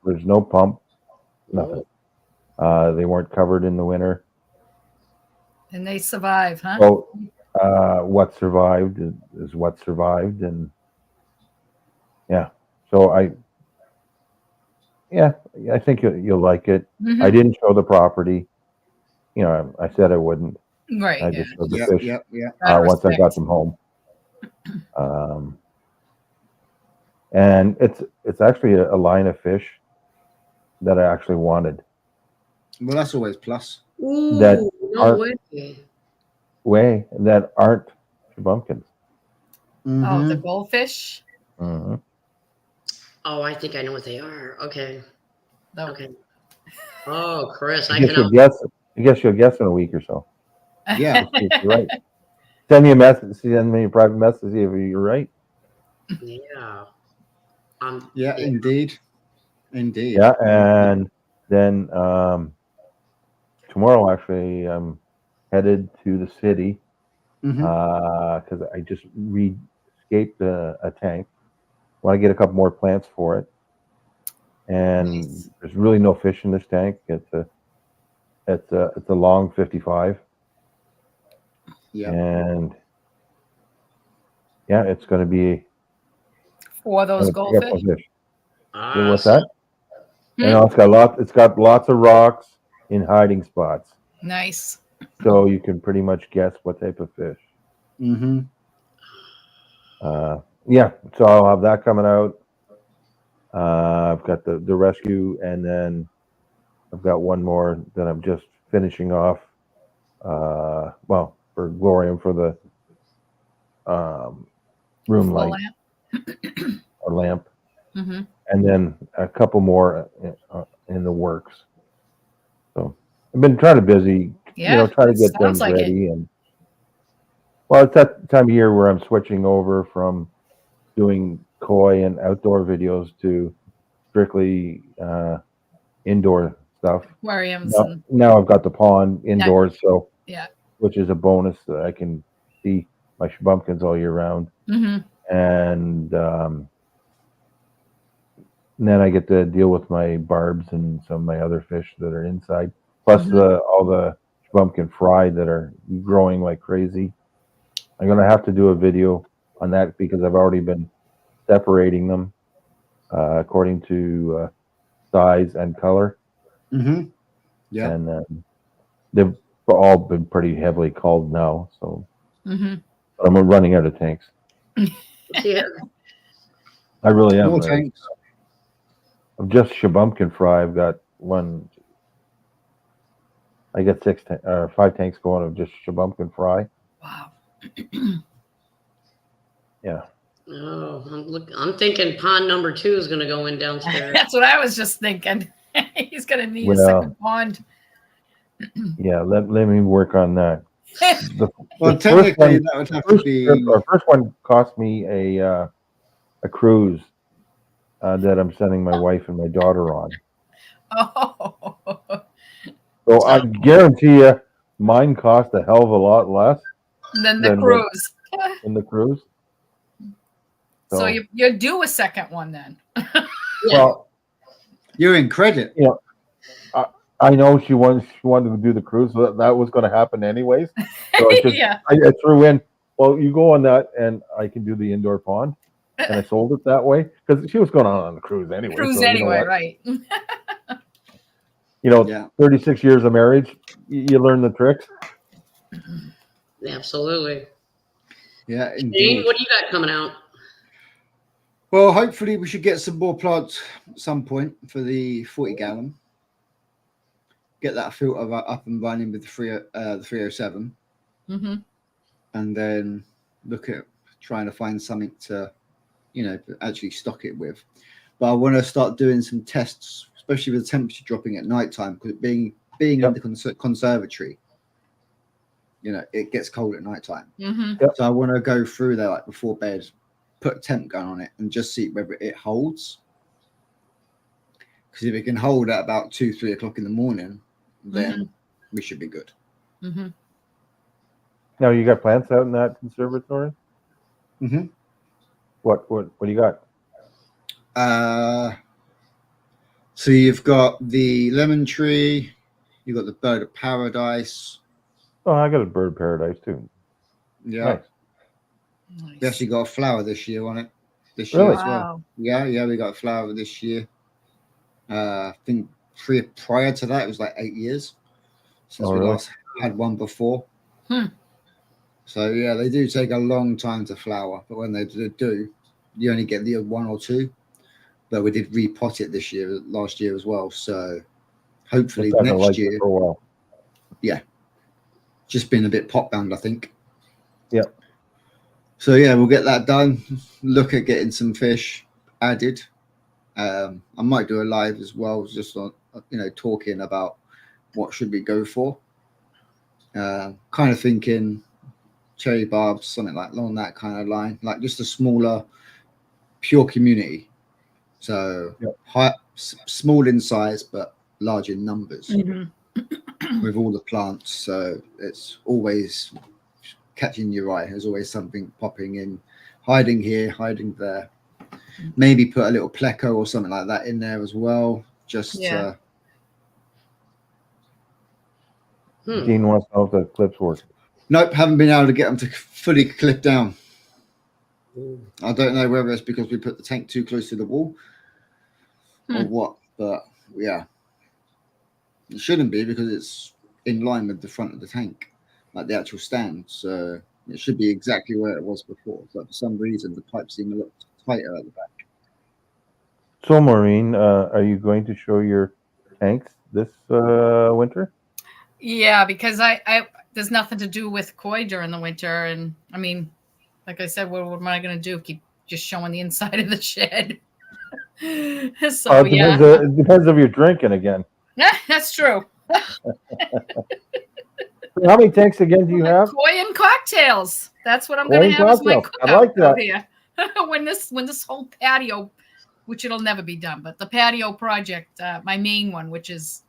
S4: pump. Nothing. They weren't covered in the winter.
S2: And they survive, huh?
S4: So what survived is what survived, and so I think you'll like it. I didn't show the property. I said I wouldn't.
S2: Right.
S4: I just showed the fish.
S1: Yeah.
S4: Once I got them home. And it's actually a line of fish that I actually wanted.
S1: Well, that's always plus.
S3: Ooh,
S4: that aren't bumpkins.
S2: Oh, the goldfish.
S3: Oh, I think I know what they are. Okay. Okay. Oh, Chris, I
S4: guess you'll guess in a week or so.
S1: Yeah,
S4: you're right. Send me a message. Send me a private message if you're right.
S3: Yeah.
S1: Yeah, indeed.
S4: Yeah, and then tomorrow actually I'm headed to the city because I just re-escaped a tank. I want to get a couple more plants for it, and there's really no fish in this tank. It's a long 55.
S1: Yeah,
S4: and it's going to be
S2: for those goldfish.
S4: What's that? It's got lots of rocks in hiding spots.
S2: Nice.
S4: So you can pretty much guess what type of fish. So I'll have that coming out. I've got the rescue, and then I've got one more that I'm just finishing off. For Glorium, for the room light or lamp, and then a couple more in the works. So I've been trying to trying to get things ready. And it's that time of year where I'm switching over from doing koi and outdoor videos to strictly indoor stuff.
S2: Aquariums.
S4: Now I've got the pond indoors, so
S2: yeah,
S4: which is a bonus that I can see my bumpkins all year round. And then I get to deal with my barbs and some of my other fish that are inside, plus all the bumpkin fry that are growing like crazy. I'm going to have to do a video on that because I've already been separating them according to size and color.
S1: Mm-hmm. Yeah.
S4: And they've all been pretty heavily culled now. So I'm running out of tanks.
S3: Yeah.
S4: I really am.
S1: More tanks.
S4: I'm just Shabumpkin Fry. I've got one. I got 5 tanks going of just Shabumpkin Fry.
S2: Wow.
S4: Yeah.
S3: Oh, I'm thinking pond number 2 is going to go in downstairs.
S2: That's what I was just thinking. He's going to need a second pond.
S4: Yeah, let me work on that.
S1: Technically, that would have to be.
S4: Our first one cost me a cruise that I'm sending my wife and my daughter on.
S2: Oh.
S4: So I guarantee you, mine cost a hell of a lot less
S2: than the cruise.
S4: Than the cruise.
S2: So you do a second one then.
S4: Well,
S1: you're in credit.
S4: You know, I know she wanted to do the cruise, so that was going to happen anyways. So I threw in, well, you go on that, and I can do the indoor pond, and I sold it that way because she was going on the cruise anyway.
S2: Right?
S4: 36 years of marriage, you learn the tricks.
S3: Absolutely.
S1: Yeah, indeed.
S3: Jane, what do you got coming out?
S1: Well, hopefully we should get some more plants at some point for the 40-gallon. Get that filter up and running with the 307.
S2: Mm-hmm.
S1: And then look at trying to find something to, actually stock it with. But I want to start doing some tests, especially with the temperature dropping at nighttime, because being in the conservatory, it gets cold at nighttime.
S2: Mm-hmm.
S1: So I want to go through there like before bed, put a temp gun on it, and just see whether it holds. Because if it can hold at about 2-3 o'clock in the morning, then we should be good.
S2: Mm-hmm.
S4: Now you got plants out in that conservatory?
S1: Mm-hmm.
S4: What do you got?
S1: So you've got the lemon tree, you've got the bird of paradise.
S4: Oh, I got a bird of paradise too.
S1: Yeah.
S2: Nice.
S1: We actually got a flower this year on it. This
S4: Really?
S1: year as well. Yeah, we got a flower this year. I think prior to that, it was like 8 years since we last had one before. So yeah, they do take a long time to flower, but when they do, you only get the 1 or 2. But we did repot it last year as well. So hopefully next year.
S4: For a while.
S1: Yeah, just been a bit pot bound, I think.
S4: Yeah.
S1: So yeah, we'll get that done. Look at getting some fish added. I might do a live as well, just on talking about what should we go for. Kind of thinking cherry barbs, something like along that kind of line, like just a smaller, pure community. So small in size but large in numbers with all the plants. So it's always catching your eye. There's always something popping in, hiding here, hiding there. Maybe put a little pleco or something like that in there as well. Just
S4: Dean wants to know if the clips work.
S1: Nope, haven't been able to get them to fully clip down. I don't know whether it's because we put the tank too close to the wall or what, but yeah, it shouldn't be because it's in line with the front of the tank, like the actual stand. So it should be exactly where it was before. But for some reason, the pipes seem a little tighter at the back.
S4: So, Maureen, are you going to show your tanks this winter?
S2: Yeah, because I there's nothing to do with koi during the winter, and I mean, like I said, what am I going to do? Keep just showing the inside of the shed? So
S4: it depends if you're drinking again.
S2: Yeah, that's true.
S4: How many tanks again do you have?
S2: Koi and cocktails. That's what I'm going to have as my cookout.
S4: I like that.
S2: Here. when this whole patio, which it'll never be done, but the patio project, my main one, which is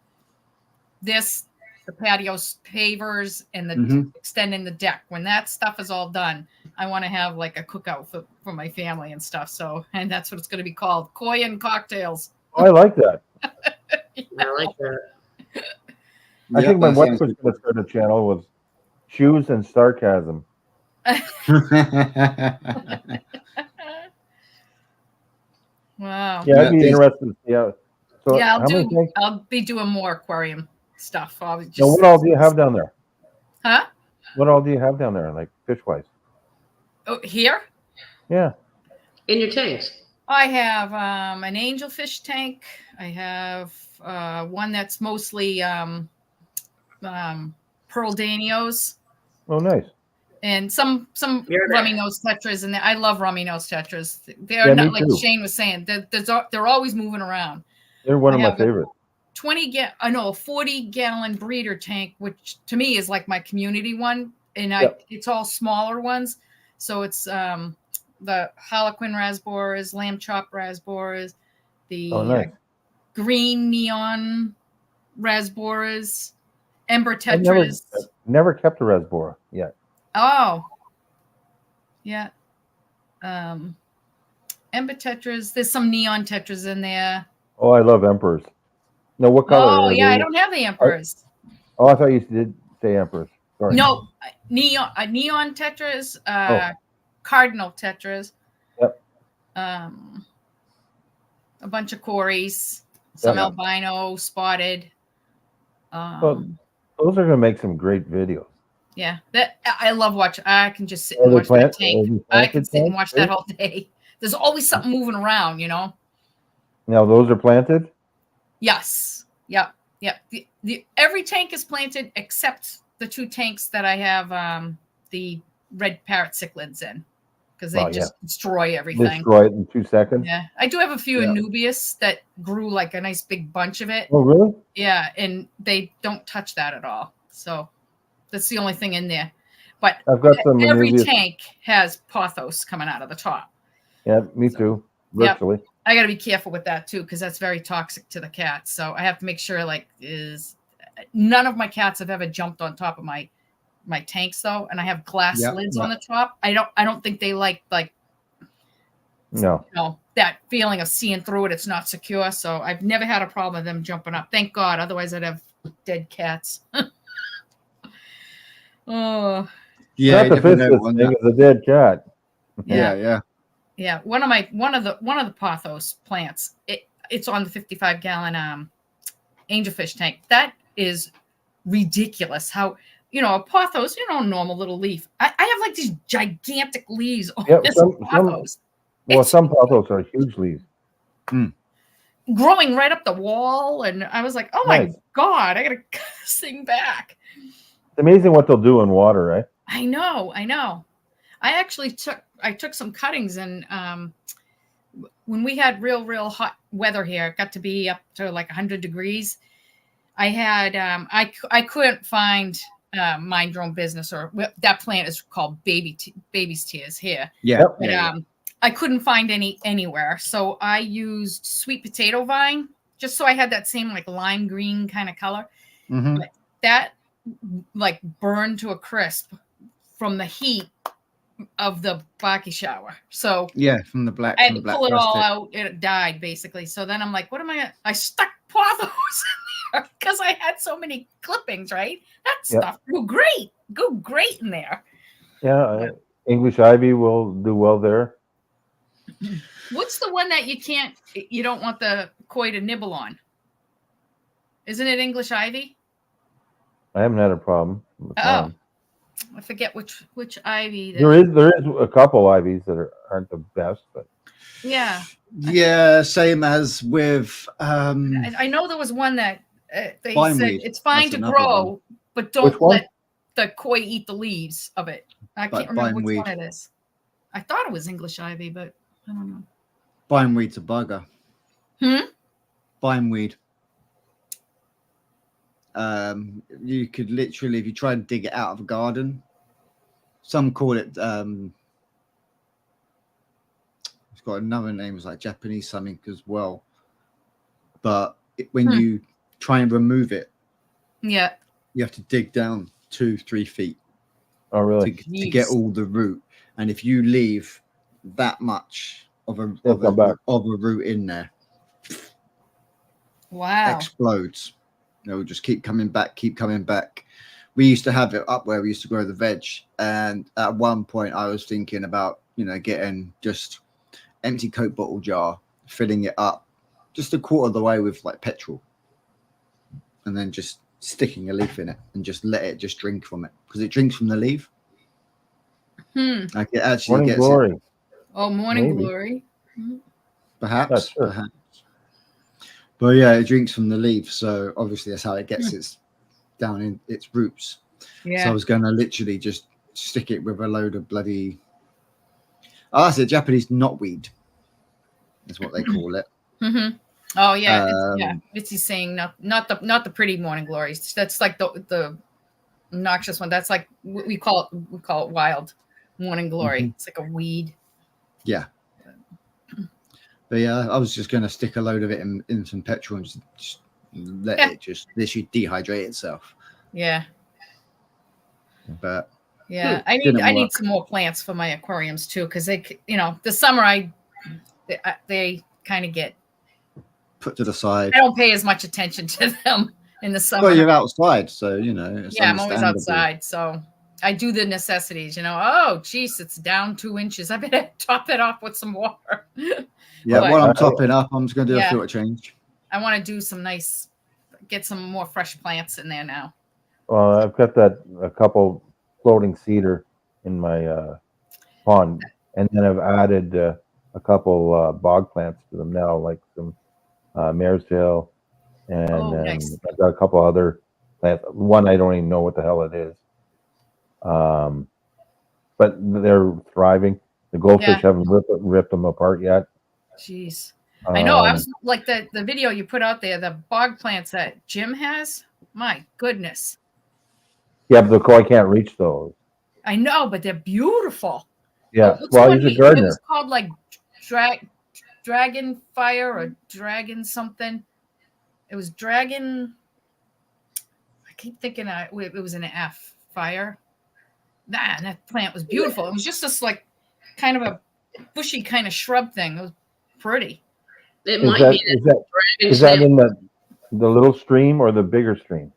S2: the patio pavers and the extending the deck. When that stuff is all done, I want to have like a cookout for my family and stuff. So, and that's what it's going to be called, Koi and Cocktails.
S4: Oh, I like that.
S3: I like that.
S4: I think my wife was going to start a channel with shoes and sarcasm.
S2: Wow.
S4: Yeah, I'd be
S1: there's-
S4: interested to see how. So
S2: Yeah,
S4: how many tanks?
S2: I'll be doing more aquarium stuff. I'll just,
S4: Now, what all do you have down there?
S2: Huh?
S4: What all do you have down there, like fish wise?
S2: Oh, here?
S4: Yeah.
S3: In your tanks.
S2: I have an angelfish tank. I have one that's mostly pearl danios
S4: Oh, nice.
S2: and some
S3: You're
S2: rummy
S3: there.
S2: nose tetras. And I love rummy nose tetras.
S4: Yeah,
S2: They're
S4: me
S2: not like
S4: too.
S2: Shane was saying. They're always moving around.
S4: They're one
S2: I
S4: of my
S2: have a
S4: favorites.
S2: 40-gallon breeder tank, which to me is like my community one, and
S4: Yep.
S2: it's all smaller ones. So it's the harlequin rasboras, lamb chop rasboras, the
S4: Oh, nice.
S2: green neon rasboras, ember
S4: I've
S2: tetras.
S4: never kept a Resbora yet.
S2: Oh, yeah. Ember tetras. There's some neon tetras in there.
S4: Oh, I love emperors. No, what color?
S2: Oh,
S4: are
S2: yeah.
S4: they?
S2: I don't have the emperors.
S4: Oh, I thought you did say emperors. Sorry.
S2: No, neon tetras, cardinal tetras.
S4: Yep.
S2: A bunch of cories, some
S4: Yep.
S2: albino, spotted.
S4: Well, those are going to make some great videos.
S2: Yeah, that I love watching. I can just sit
S4: Are
S2: and
S4: they
S2: watch that tank. I can
S4: planted
S2: sit and
S4: tanks,
S2: watch
S4: right?
S2: that all day. There's always something moving around, you know.
S4: Now, those are planted?
S2: Yes. Yep. Yep. Every tank is planted except the 2 tanks that I have the red parrot cichlids in, because they just destroy everything.
S4: Destroy it in 2 seconds?
S2: Yeah. I do have a few Anubias that grew like a nice big bunch of it.
S4: Oh, really?
S2: Yeah. And they don't touch that at all. So that's the only thing in there. But
S4: I've got some
S2: every
S4: Anubias.
S2: tank has pothos coming out of the top.
S4: Yeah, me too. Virtually.
S2: I got to be careful with that too, because that's very toxic to the cats. So I have to make sure none of my cats have ever jumped on top of my tanks though, and I have glass lids on the top. I don't think they like
S4: No.
S2: that feeling of seeing through it. It's not secure. So I've never had a problem with them jumping up. Thank God. Otherwise I'd have dead cats. Oh.
S1: Yeah,
S4: Not the fishless thing is a dead cat.
S1: Yeah.
S2: Yeah, one of the pothos plants. It's on the 55-gallon angelfish tank. That is ridiculous. How a pothos, normal little leaf. I have like these gigantic leaves on this pothos.
S4: Some pothos are huge leaves.
S2: Growing right up the wall, and I was like, oh my God, I gotta cut this thing back.
S4: It's amazing what they'll do in water, right?
S2: I know. I actually took some cuttings, and when we had real hot weather here, it got to be up to like 100 degrees. I had I couldn't find Mind Your Own Business, or that plant is called Baby's Tears here.
S1: Yeah.
S2: But I couldn't find anywhere, so I used sweet potato vine just so I had that same like lime green kind of color.
S1: Mm-hmm.
S2: But that like burned to a crisp from the heat of the baki shower. So
S1: from the black.
S2: I had to pull it all out. It died basically. So then I'm like, what am I stuck pothos in there because I had so many clippings, right? That stuff grew great in there.
S4: Yeah, English ivy will do well there.
S2: What's the one that you don't want the koi to nibble on? Isn't it English ivy?
S4: I haven't had a problem with mine.
S2: I forget which ivy.
S4: There is a couple ivies that aren't the best, but
S1: yeah, same as with.
S2: I know there was one that they
S1: Vineweed.
S2: said it's fine to grow, but don't let the koi eat the leaves of it. I can't remember which one it is. I thought it was English ivy, but I don't know.
S1: Vineweed's a bugger. Vineweed. You could literally, if you try and dig it out of a garden, some call it it's got another name, it's like Japanese something as well, but when you try and remove it, you have to dig down 2-3 feet.
S4: Oh, really?
S1: To get all the root, and if you leave that much of a root in there, explodes. It will just keep coming back. We used to have it up where we used to grow the veg, and at one point I was thinking about getting just empty Coke bottle jar, filling it up just a quarter of the way with like petrol, and then just sticking a leaf in it and just let it just drink from it, because it drinks from the leaf. Like it actually
S4: Morning
S1: gets
S4: glory.
S1: it.
S2: Oh, morning
S4: Maybe.
S2: glory.
S1: Perhaps,
S4: Not sure.
S1: perhaps. But yeah, it drinks from the leaf, so obviously that's how it gets its down in its roots.
S2: Yeah.
S1: So I was going to literally just stick it with a load of bloody. Oh, that's it. Japanese knotweed is what they call it.
S2: Oh yeah, Mitzi's saying not the pretty morning glories. That's like the noxious one. That's like we call it wild morning glory. It's like a weed.
S1: Yeah. But yeah, I was just going to stick a load of it in some petrol and just let it just literally dehydrate itself.
S2: Yeah.
S1: But
S2: yeah, I need some more plants for my aquariums too, because they, the summer they kind of get
S1: put to the side.
S2: I don't pay as much attention to them in the summer.
S1: Well, you're outside, so it's
S2: I'm always outside, so I do the necessities. Oh, geez, it's down 2 inches. I better top it off with some water.
S1: Yeah, while I'm topping up, I'm just going to do a filter change.
S2: I want to do get some more fresh plants in there now.
S4: Well, I've got a couple floating cedar in my pond, and then I've added a couple bog plants to them now, like some mare's tail, and
S2: nice.
S4: I've got a couple other plants. One I don't even know what the hell it is, but they're thriving. The goldfish haven't ripped them apart yet.
S2: Jeez. I know. I was like the video you put out there, the bog plants that Jim has. My goodness.
S4: Yeah, but I can't reach those.
S2: I know, but they're beautiful.
S4: Yeah. Well, he's a gardener.
S2: It was called like Dragon Fire or Dragon something. It was Dragon. I keep thinking it was an F. Fire. Man, that plant was beautiful. It was just this like kind of a bushy kind of shrub thing. It was pretty.
S3: It might be
S4: is that in the little stream or the bigger stream?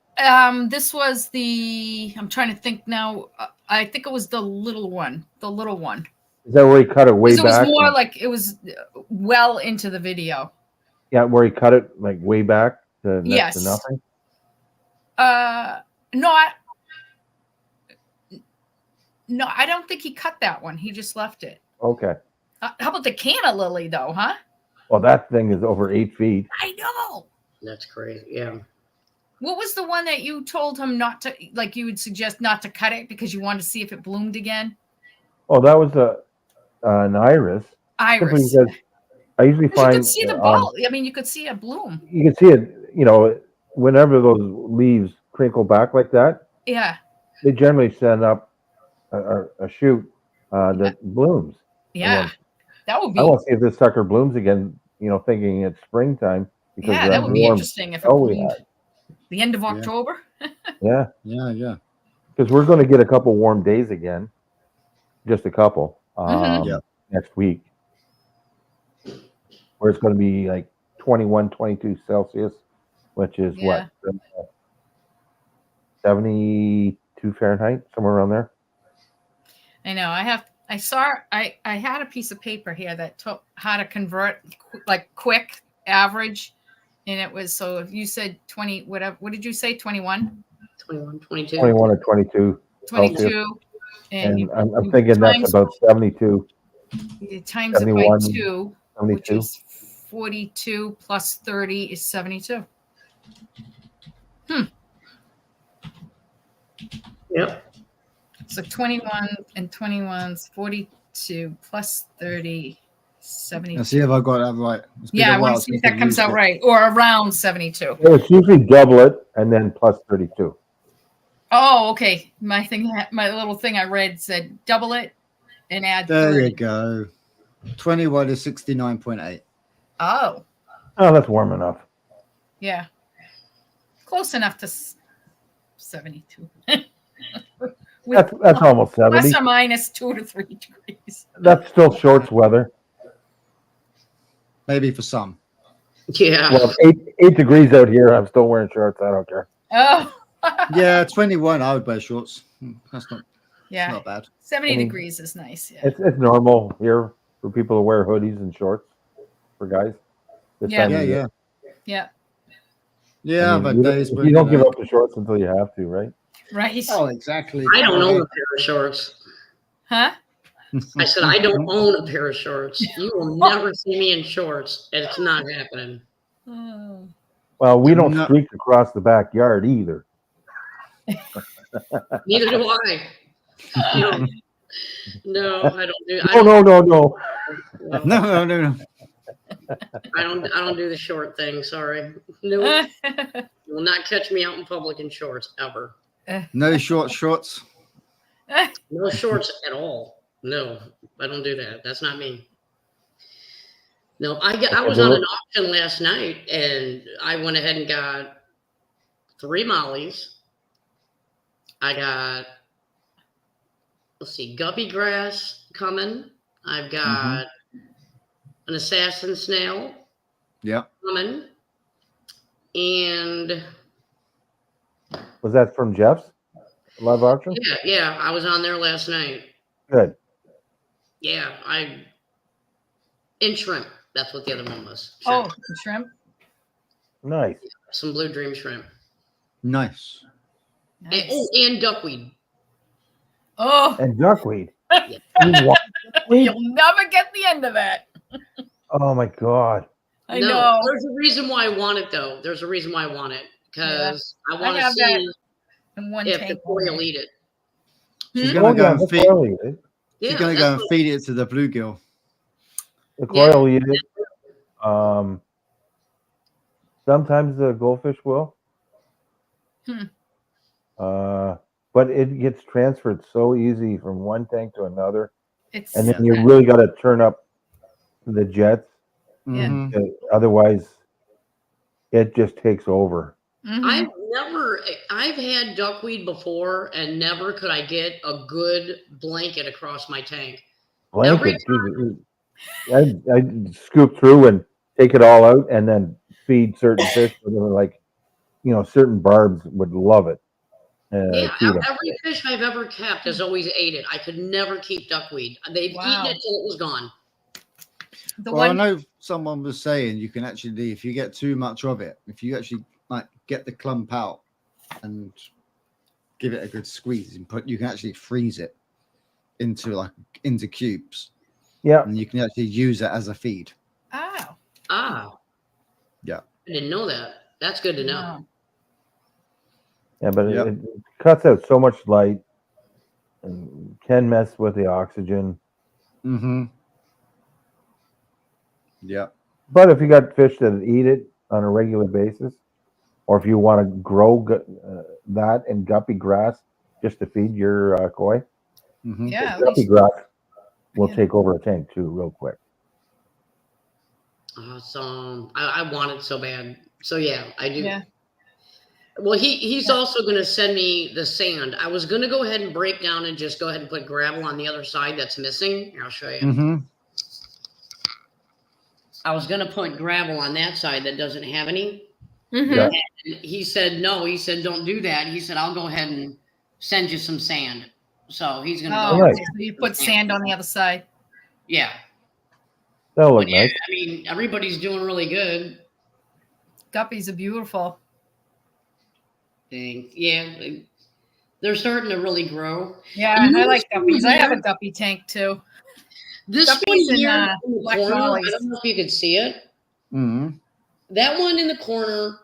S2: This was I'm trying to think now. I think it was the little one.
S4: Is that where he cut it way back?
S2: It was more like it was well into the video.
S4: Yeah, where he cut it like way back to next to nothing?
S2: No, I don't think he cut that one. He just left it.
S4: Okay.
S2: How about the canna lily though, huh?
S4: Well, that thing is over 8 feet.
S2: I know.
S3: That's crazy. Yeah.
S2: What was the one that you told him not to, like you would suggest not to cut it because you wanted to see if it bloomed again?
S4: Oh, that was an iris.
S2: Iris.
S4: I usually find
S2: you could see the ball. I mean, you could see a bloom.
S4: You can see it, whenever those leaves crinkle back like that.
S2: Yeah.
S4: They generally send up a shoot that blooms.
S2: Yeah. That would be.
S4: I want to see if this sucker blooms again, thinking it's springtime. Because
S2: that would be interesting if it bloomed. The end of October?
S4: Yeah.
S1: Yeah.
S4: Because we're going to get a couple warm days again. Just a couple. Next week. Where it's going to be like 21, 22 Celsius, which is what? 72 Fahrenheit, somewhere around there.
S2: I know. I had a piece of paper here that told how to convert like quick average. And it was, so if you said 20, whatever, what did you say? 21?
S3: 21, 22.
S4: 21 or 22.
S2: 22.
S4: And I'm thinking that's about 72.
S2: Times 71, it by 2, 72. Which is 42 plus 30 is 72.
S3: Yep.
S2: So 21 and 21's 42 plus 30. 72.
S1: Let's see if I got that right.
S2: I want to see if that comes out right, or around 72.
S4: It's usually double it and then plus 32.
S2: Oh, okay. My little thing I read said double it and add.
S1: There
S2: 30.
S1: you go. 21 is 69.8.
S2: Oh,
S4: that's warm enough.
S2: Yeah, close enough to 72.
S4: That's almost 70.
S2: Plus or minus 2 to 3 degrees.
S4: That's still shorts weather.
S1: Maybe for some.
S3: Yeah.
S4: Well, 8 degrees out here. I'm still wearing shorts. I don't care.
S2: Oh.
S1: Yeah, 21. I would wear shorts. That's not bad.
S2: 70 degrees is nice. Yeah.
S4: It's normal here for people to wear hoodies and shorts. for guys. This
S2: Yeah.
S4: time of year.
S1: Yeah,
S4: I mean,
S1: but days, but
S4: you don't give up the shorts until you have to, right?
S2: Right.
S1: Oh, exactly.
S3: I don't own a pair of shorts.
S2: Huh?
S3: I said, I don't own a pair of shorts. You will never see me in shorts. It's not happening.
S2: Oh.
S4: Well, we don't
S1: No.
S4: streak across the backyard either.
S3: Neither do I. No, I don't do.
S4: No.
S1: No.
S3: I don't do the short thing. Sorry. No, you will not catch me out in public in shorts ever.
S1: No shorts.
S3: No shorts at all. No, I don't do that. That's not me. No, I was on an auction last night, and I went ahead and got 3 mollies. I got, let's see, guppy grass coming. I've got an assassin snail coming. And
S4: was that from Jeff's live auction?
S3: Yeah, I was on there last night.
S4: Good.
S3: Yeah, in shrimp. That's what the other one was.
S2: Oh, shrimp.
S4: Nice.
S3: Some blue dream shrimp.
S1: Nice.
S3: And duckweed.
S2: Oh,
S4: And duckweed.
S2: you'll never get the end of that.
S4: Oh my God.
S2: I know.
S3: There's a reason why I want it, though. There's a reason why I want it. Because I want to see if the koi will eat it.
S1: She's going to go and feed it.
S3: Yeah,
S1: She's going to go and feed it to the bluegill.
S4: The koi will eat it. Sometimes the goldfish will. But it gets transferred so easy from one tank to another. And then you really got to turn up the jets. Otherwise, it just takes over.
S3: I've had duckweed before, and never could I get a good blanket across my tank.
S4: Blanket. I'd scoop through and take it all out, and then feed certain fish. They were like, certain barbs would love it.
S3: Every fish I've ever kept has always ate it. I could never keep duckweed. They've eaten it till it was gone.
S1: I know someone was saying you can actually, if you get too much of it, if you actually get the clump out and give it a good squeeze and you can actually freeze it into cubes.
S4: Yeah.
S1: And you can actually use it as a feed.
S3: Oh. Yeah. I didn't know that. That's good to know.
S2: Wow.
S4: Yeah, but it cuts out so much light and can mess with the oxygen.
S1: Yeah.
S4: But if you got fish that eat it on a regular basis, or if you want to grow that in guppy grass just to feed your koi, guppy grass will take over a tank too real quick.
S3: Awesome. I want it so bad. So yeah, I do.
S2: Yeah.
S3: Well, he's also going to send me the sand. I was going to go ahead and break down and just go ahead and put gravel on the other side that's missing. I'll show you. I was going to put gravel on that side that doesn't have any. And he said, no, he said, don't do that. He said, I'll go ahead and send you some sand. So he's going to go.
S2: Nice. So you put sand on the other side.
S3: Yeah.
S4: That'll look nice.
S3: I mean, everybody's doing really good.
S2: Guppies are beautiful.
S3: Yeah. They're starting to really grow.
S2: Yeah, I like guppies. I have a guppy tank too.
S3: This
S2: guppies
S3: one here
S2: and,
S3: in the corner, I don't know if you could see it. That one in the corner,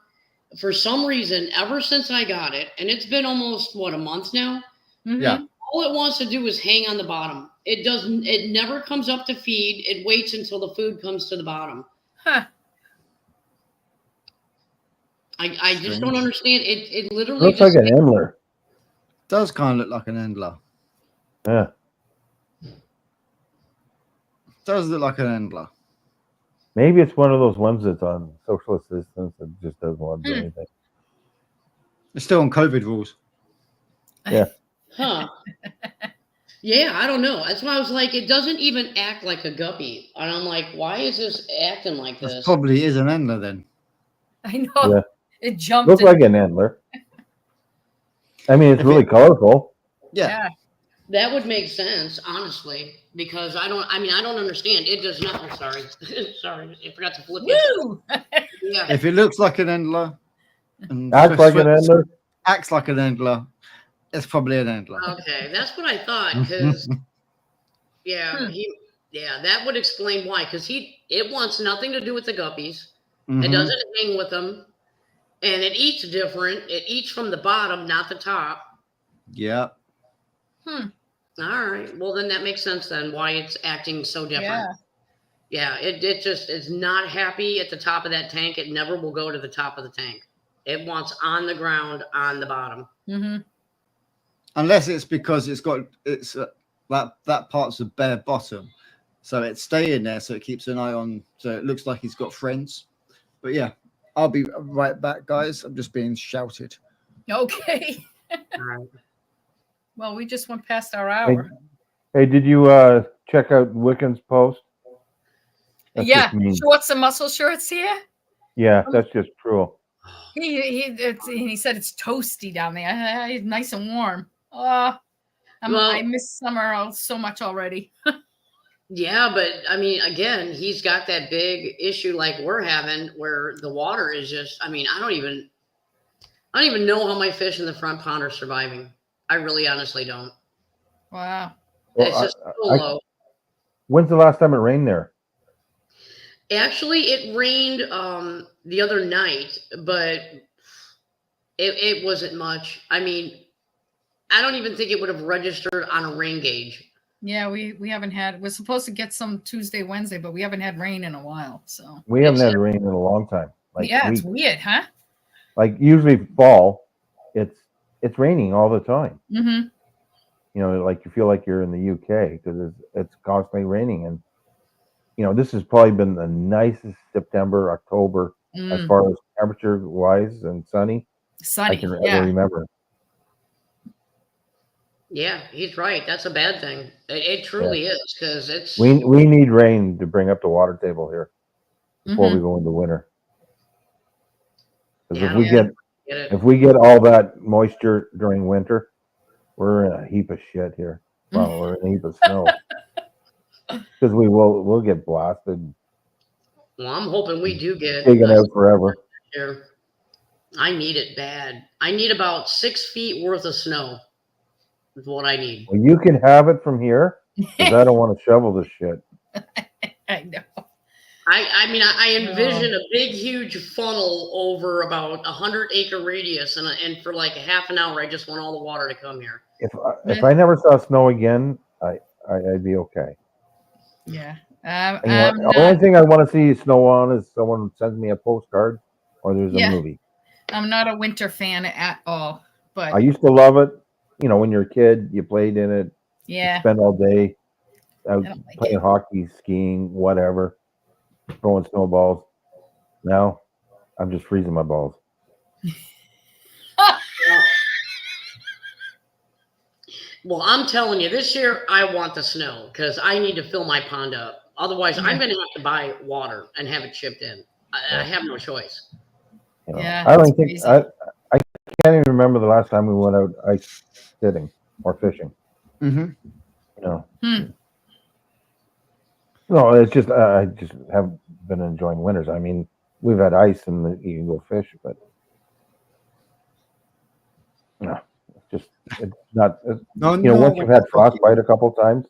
S3: for some reason, ever since I got it, and it's been almost, a month now?
S1: Yeah.
S3: All it wants to do is hang on the bottom. It never comes up to feed. It waits until the food comes to the bottom.
S2: Huh.
S3: I just don't understand. It literally
S4: looks like an endler.
S1: Does kind of look like an endler.
S4: Yeah.
S1: Does look like an endler.
S4: Maybe it's one of those ones that's on social assistance that just doesn't want to do anything.
S1: It's still on COVID rules.
S4: Yeah.
S3: Huh. Yeah, I don't know. That's why I was like, it doesn't even act like a guppy. And I'm like, why is this acting like this?
S1: This probably is an endler then.
S2: I know.
S4: Yeah.
S2: It jumped.
S4: Looks like an endler. I mean, it's really colorful.
S1: Yeah.
S3: That would make sense, honestly, because I don't understand. It does not. I'm sorry. Sorry. I forgot to flip it.
S2: Woo!
S3: Yeah.
S1: If it looks like an Endler and
S4: Acts like an Endler.
S1: acts like an Endler, it's probably an Endler.
S3: Okay. That's what I thought. Because, that would explain why. Because it wants nothing to do with the guppies. It doesn't hang with them. And it eats different. It eats from the bottom, not the top.
S1: Yeah.
S3: All right. Well, then that makes sense then why it's acting so different. Yeah. It just is not happy at the top of that tank. It never will go to the top of the tank. It wants on the ground on the bottom.
S1: Unless it's because that part's a bare bottom, so it's staying there, so it keeps an eye on. So it looks like he's got friends. But yeah, I'll be right back, guys. I'm just being shouted.
S2: Okay.
S3: All right.
S2: Well, we just went past our hour.
S4: Hey, did you check out Wiccan's post? That's
S2: Yeah,
S4: just mean.
S2: shorts and muscle shirts here.
S4: Yeah, that's just cruel.
S2: He said it's toasty down there. Nice and warm. I miss summer so much already.
S3: Yeah, but I mean, again, he's got that big issue like we're having, where the water is just. I mean, I don't even know how my fish in the front pond are surviving. I really, honestly don't.
S2: Wow.
S4: Well,
S3: It's just so low.
S4: When's the last time it rained there?
S3: Actually, it rained the other night, but it wasn't much. I mean, I don't even think it would have registered on a rain gauge.
S2: Yeah, we haven't had. We're supposed to get some Tuesday, Wednesday, but we haven't had rain in a while. So
S4: we haven't had rain in a long time.
S2: It's weird, huh?
S4: Like usually fall, it's raining all the time.
S2: You
S4: know, like you feel like you're in the UK because it's constantly raining, and this has probably been the nicest September, October as far as temperature wise and sunny. I can ever remember.
S3: Yeah, he's right. That's a bad thing. It truly is, because it's.
S4: We need rain to bring up the water table here before we go into winter. Because if we get all that moisture during winter, we're in a heap of shit here. Well, we're in a heap of snow. Because we'll get blasted.
S3: Well, I'm hoping we do get
S4: taken out forever.
S3: Here. I need it bad. I need about 6 feet worth of snow. Is what I need.
S4: Well, you can have it from here, because I don't want to shovel this shit.
S2: I know.
S3: I mean, I envision a big, huge funnel over about 100-acre radius, and for like a half an hour, I just want all the water to come here.
S4: If I never saw snow again, I'd be okay.
S2: Yeah.
S4: The only thing I want to see snow on is someone sends me a postcard or there's a movie.
S2: I'm not a winter fan at all, but
S4: I used to love it. When you're a kid, you played in it.
S2: Yeah.
S4: You spend all day out playing hockey, skiing, whatever, throwing snowballs. Now, I'm just freezing my balls.
S3: Well, I'm telling you, this year I want the snow because I need to fill my pond up. Otherwise, I'm going to have to buy water and have it shipped in. I have no choice.
S2: Yeah,
S4: I don't think I can't even remember the last time we went out ice sitting or fishing.
S1: Mm-hmm.
S4: No, it's just I just haven't been enjoying winters. I mean, we've had ice and you can go fish, but no, it's not. Once you've had frostbite a couple times,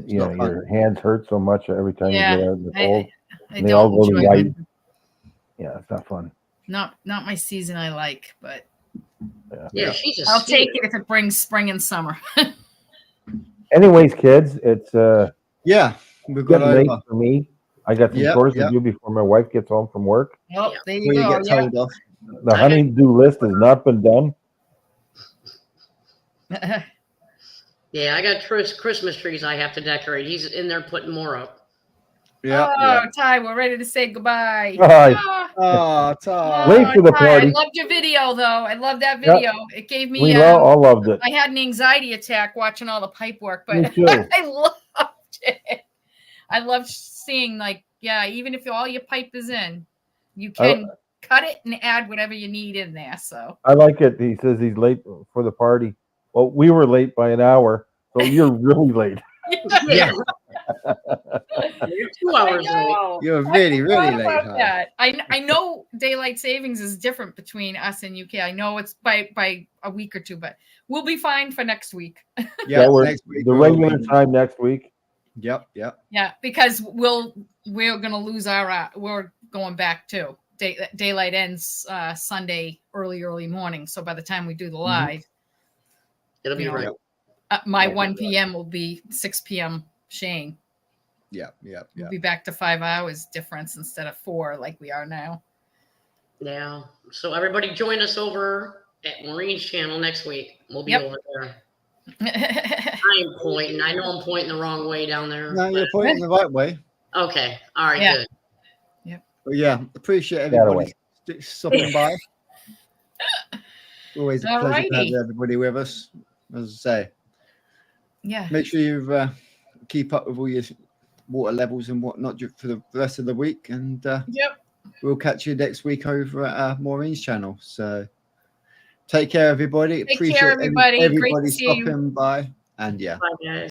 S4: your hands hurt so much every time you get out in the cold. They all go to white. Yeah, it's not fun.
S2: Not my season I like, but
S3: yeah,
S2: I'll take it if it brings spring and summer.
S4: Anyways, kids, it's
S1: we've got
S4: late for me. I got some chores to do before my wife gets home from work.
S2: Oh, there you go.
S1: Get told off.
S4: The honey-do list has not been done.
S3: Yeah, I got Christmas trees I have to decorate. He's in there putting more up.
S2: Ty, we're ready to say goodbye.
S1: Ty.
S4: Wait for the party.
S2: I loved your video, though. I loved that video. It gave me.
S4: We all loved it.
S2: I had an anxiety attack watching all the pipe work, but
S4: Me too.
S2: I loved it. I loved seeing, even if all your pipe is in, you can cut it and add whatever you need in there. So
S4: I like it. He says he's late for the party. Well, we were late by an hour, so you're really late.
S3: Yeah. You're 2 hours late.
S1: You're really, really late.
S2: About that. I know daylight savings is different between us and UK. I know it's by a week or two, but we'll be fine for next week.
S1: Yeah,
S4: next week, the regular time next week.
S1: Yep.
S2: Yeah, because we're gonna lose our we're going back too. Daylight ends Sunday early morning. So by the time we do the live,
S3: It'll be right.
S2: My 1 p.m. will be 6 p.m. Shane.
S1: Yeah.
S2: We'll be back to 5 hours difference instead of 4 like we are now.
S3: Yeah. So everybody join us over at Maureen's channel next week. We'll be over there. I'm pointing. I know I'm pointing the wrong way down there.
S1: No, you're pointing the right way.
S3: Okay. All right.
S2: Yeah.
S3: Good.
S2: Yep.
S1: But yeah, appreciate everybody stopping by. Always a pleasure to have everybody with us. As I say, make sure you keep up with all your water levels and whatnot for the rest of the week. And we'll catch you next week over at Maureen's channel. So take care, everybody.
S2: Take care, everybody.
S1: Everybody stopping by. And
S3: Bye, guys.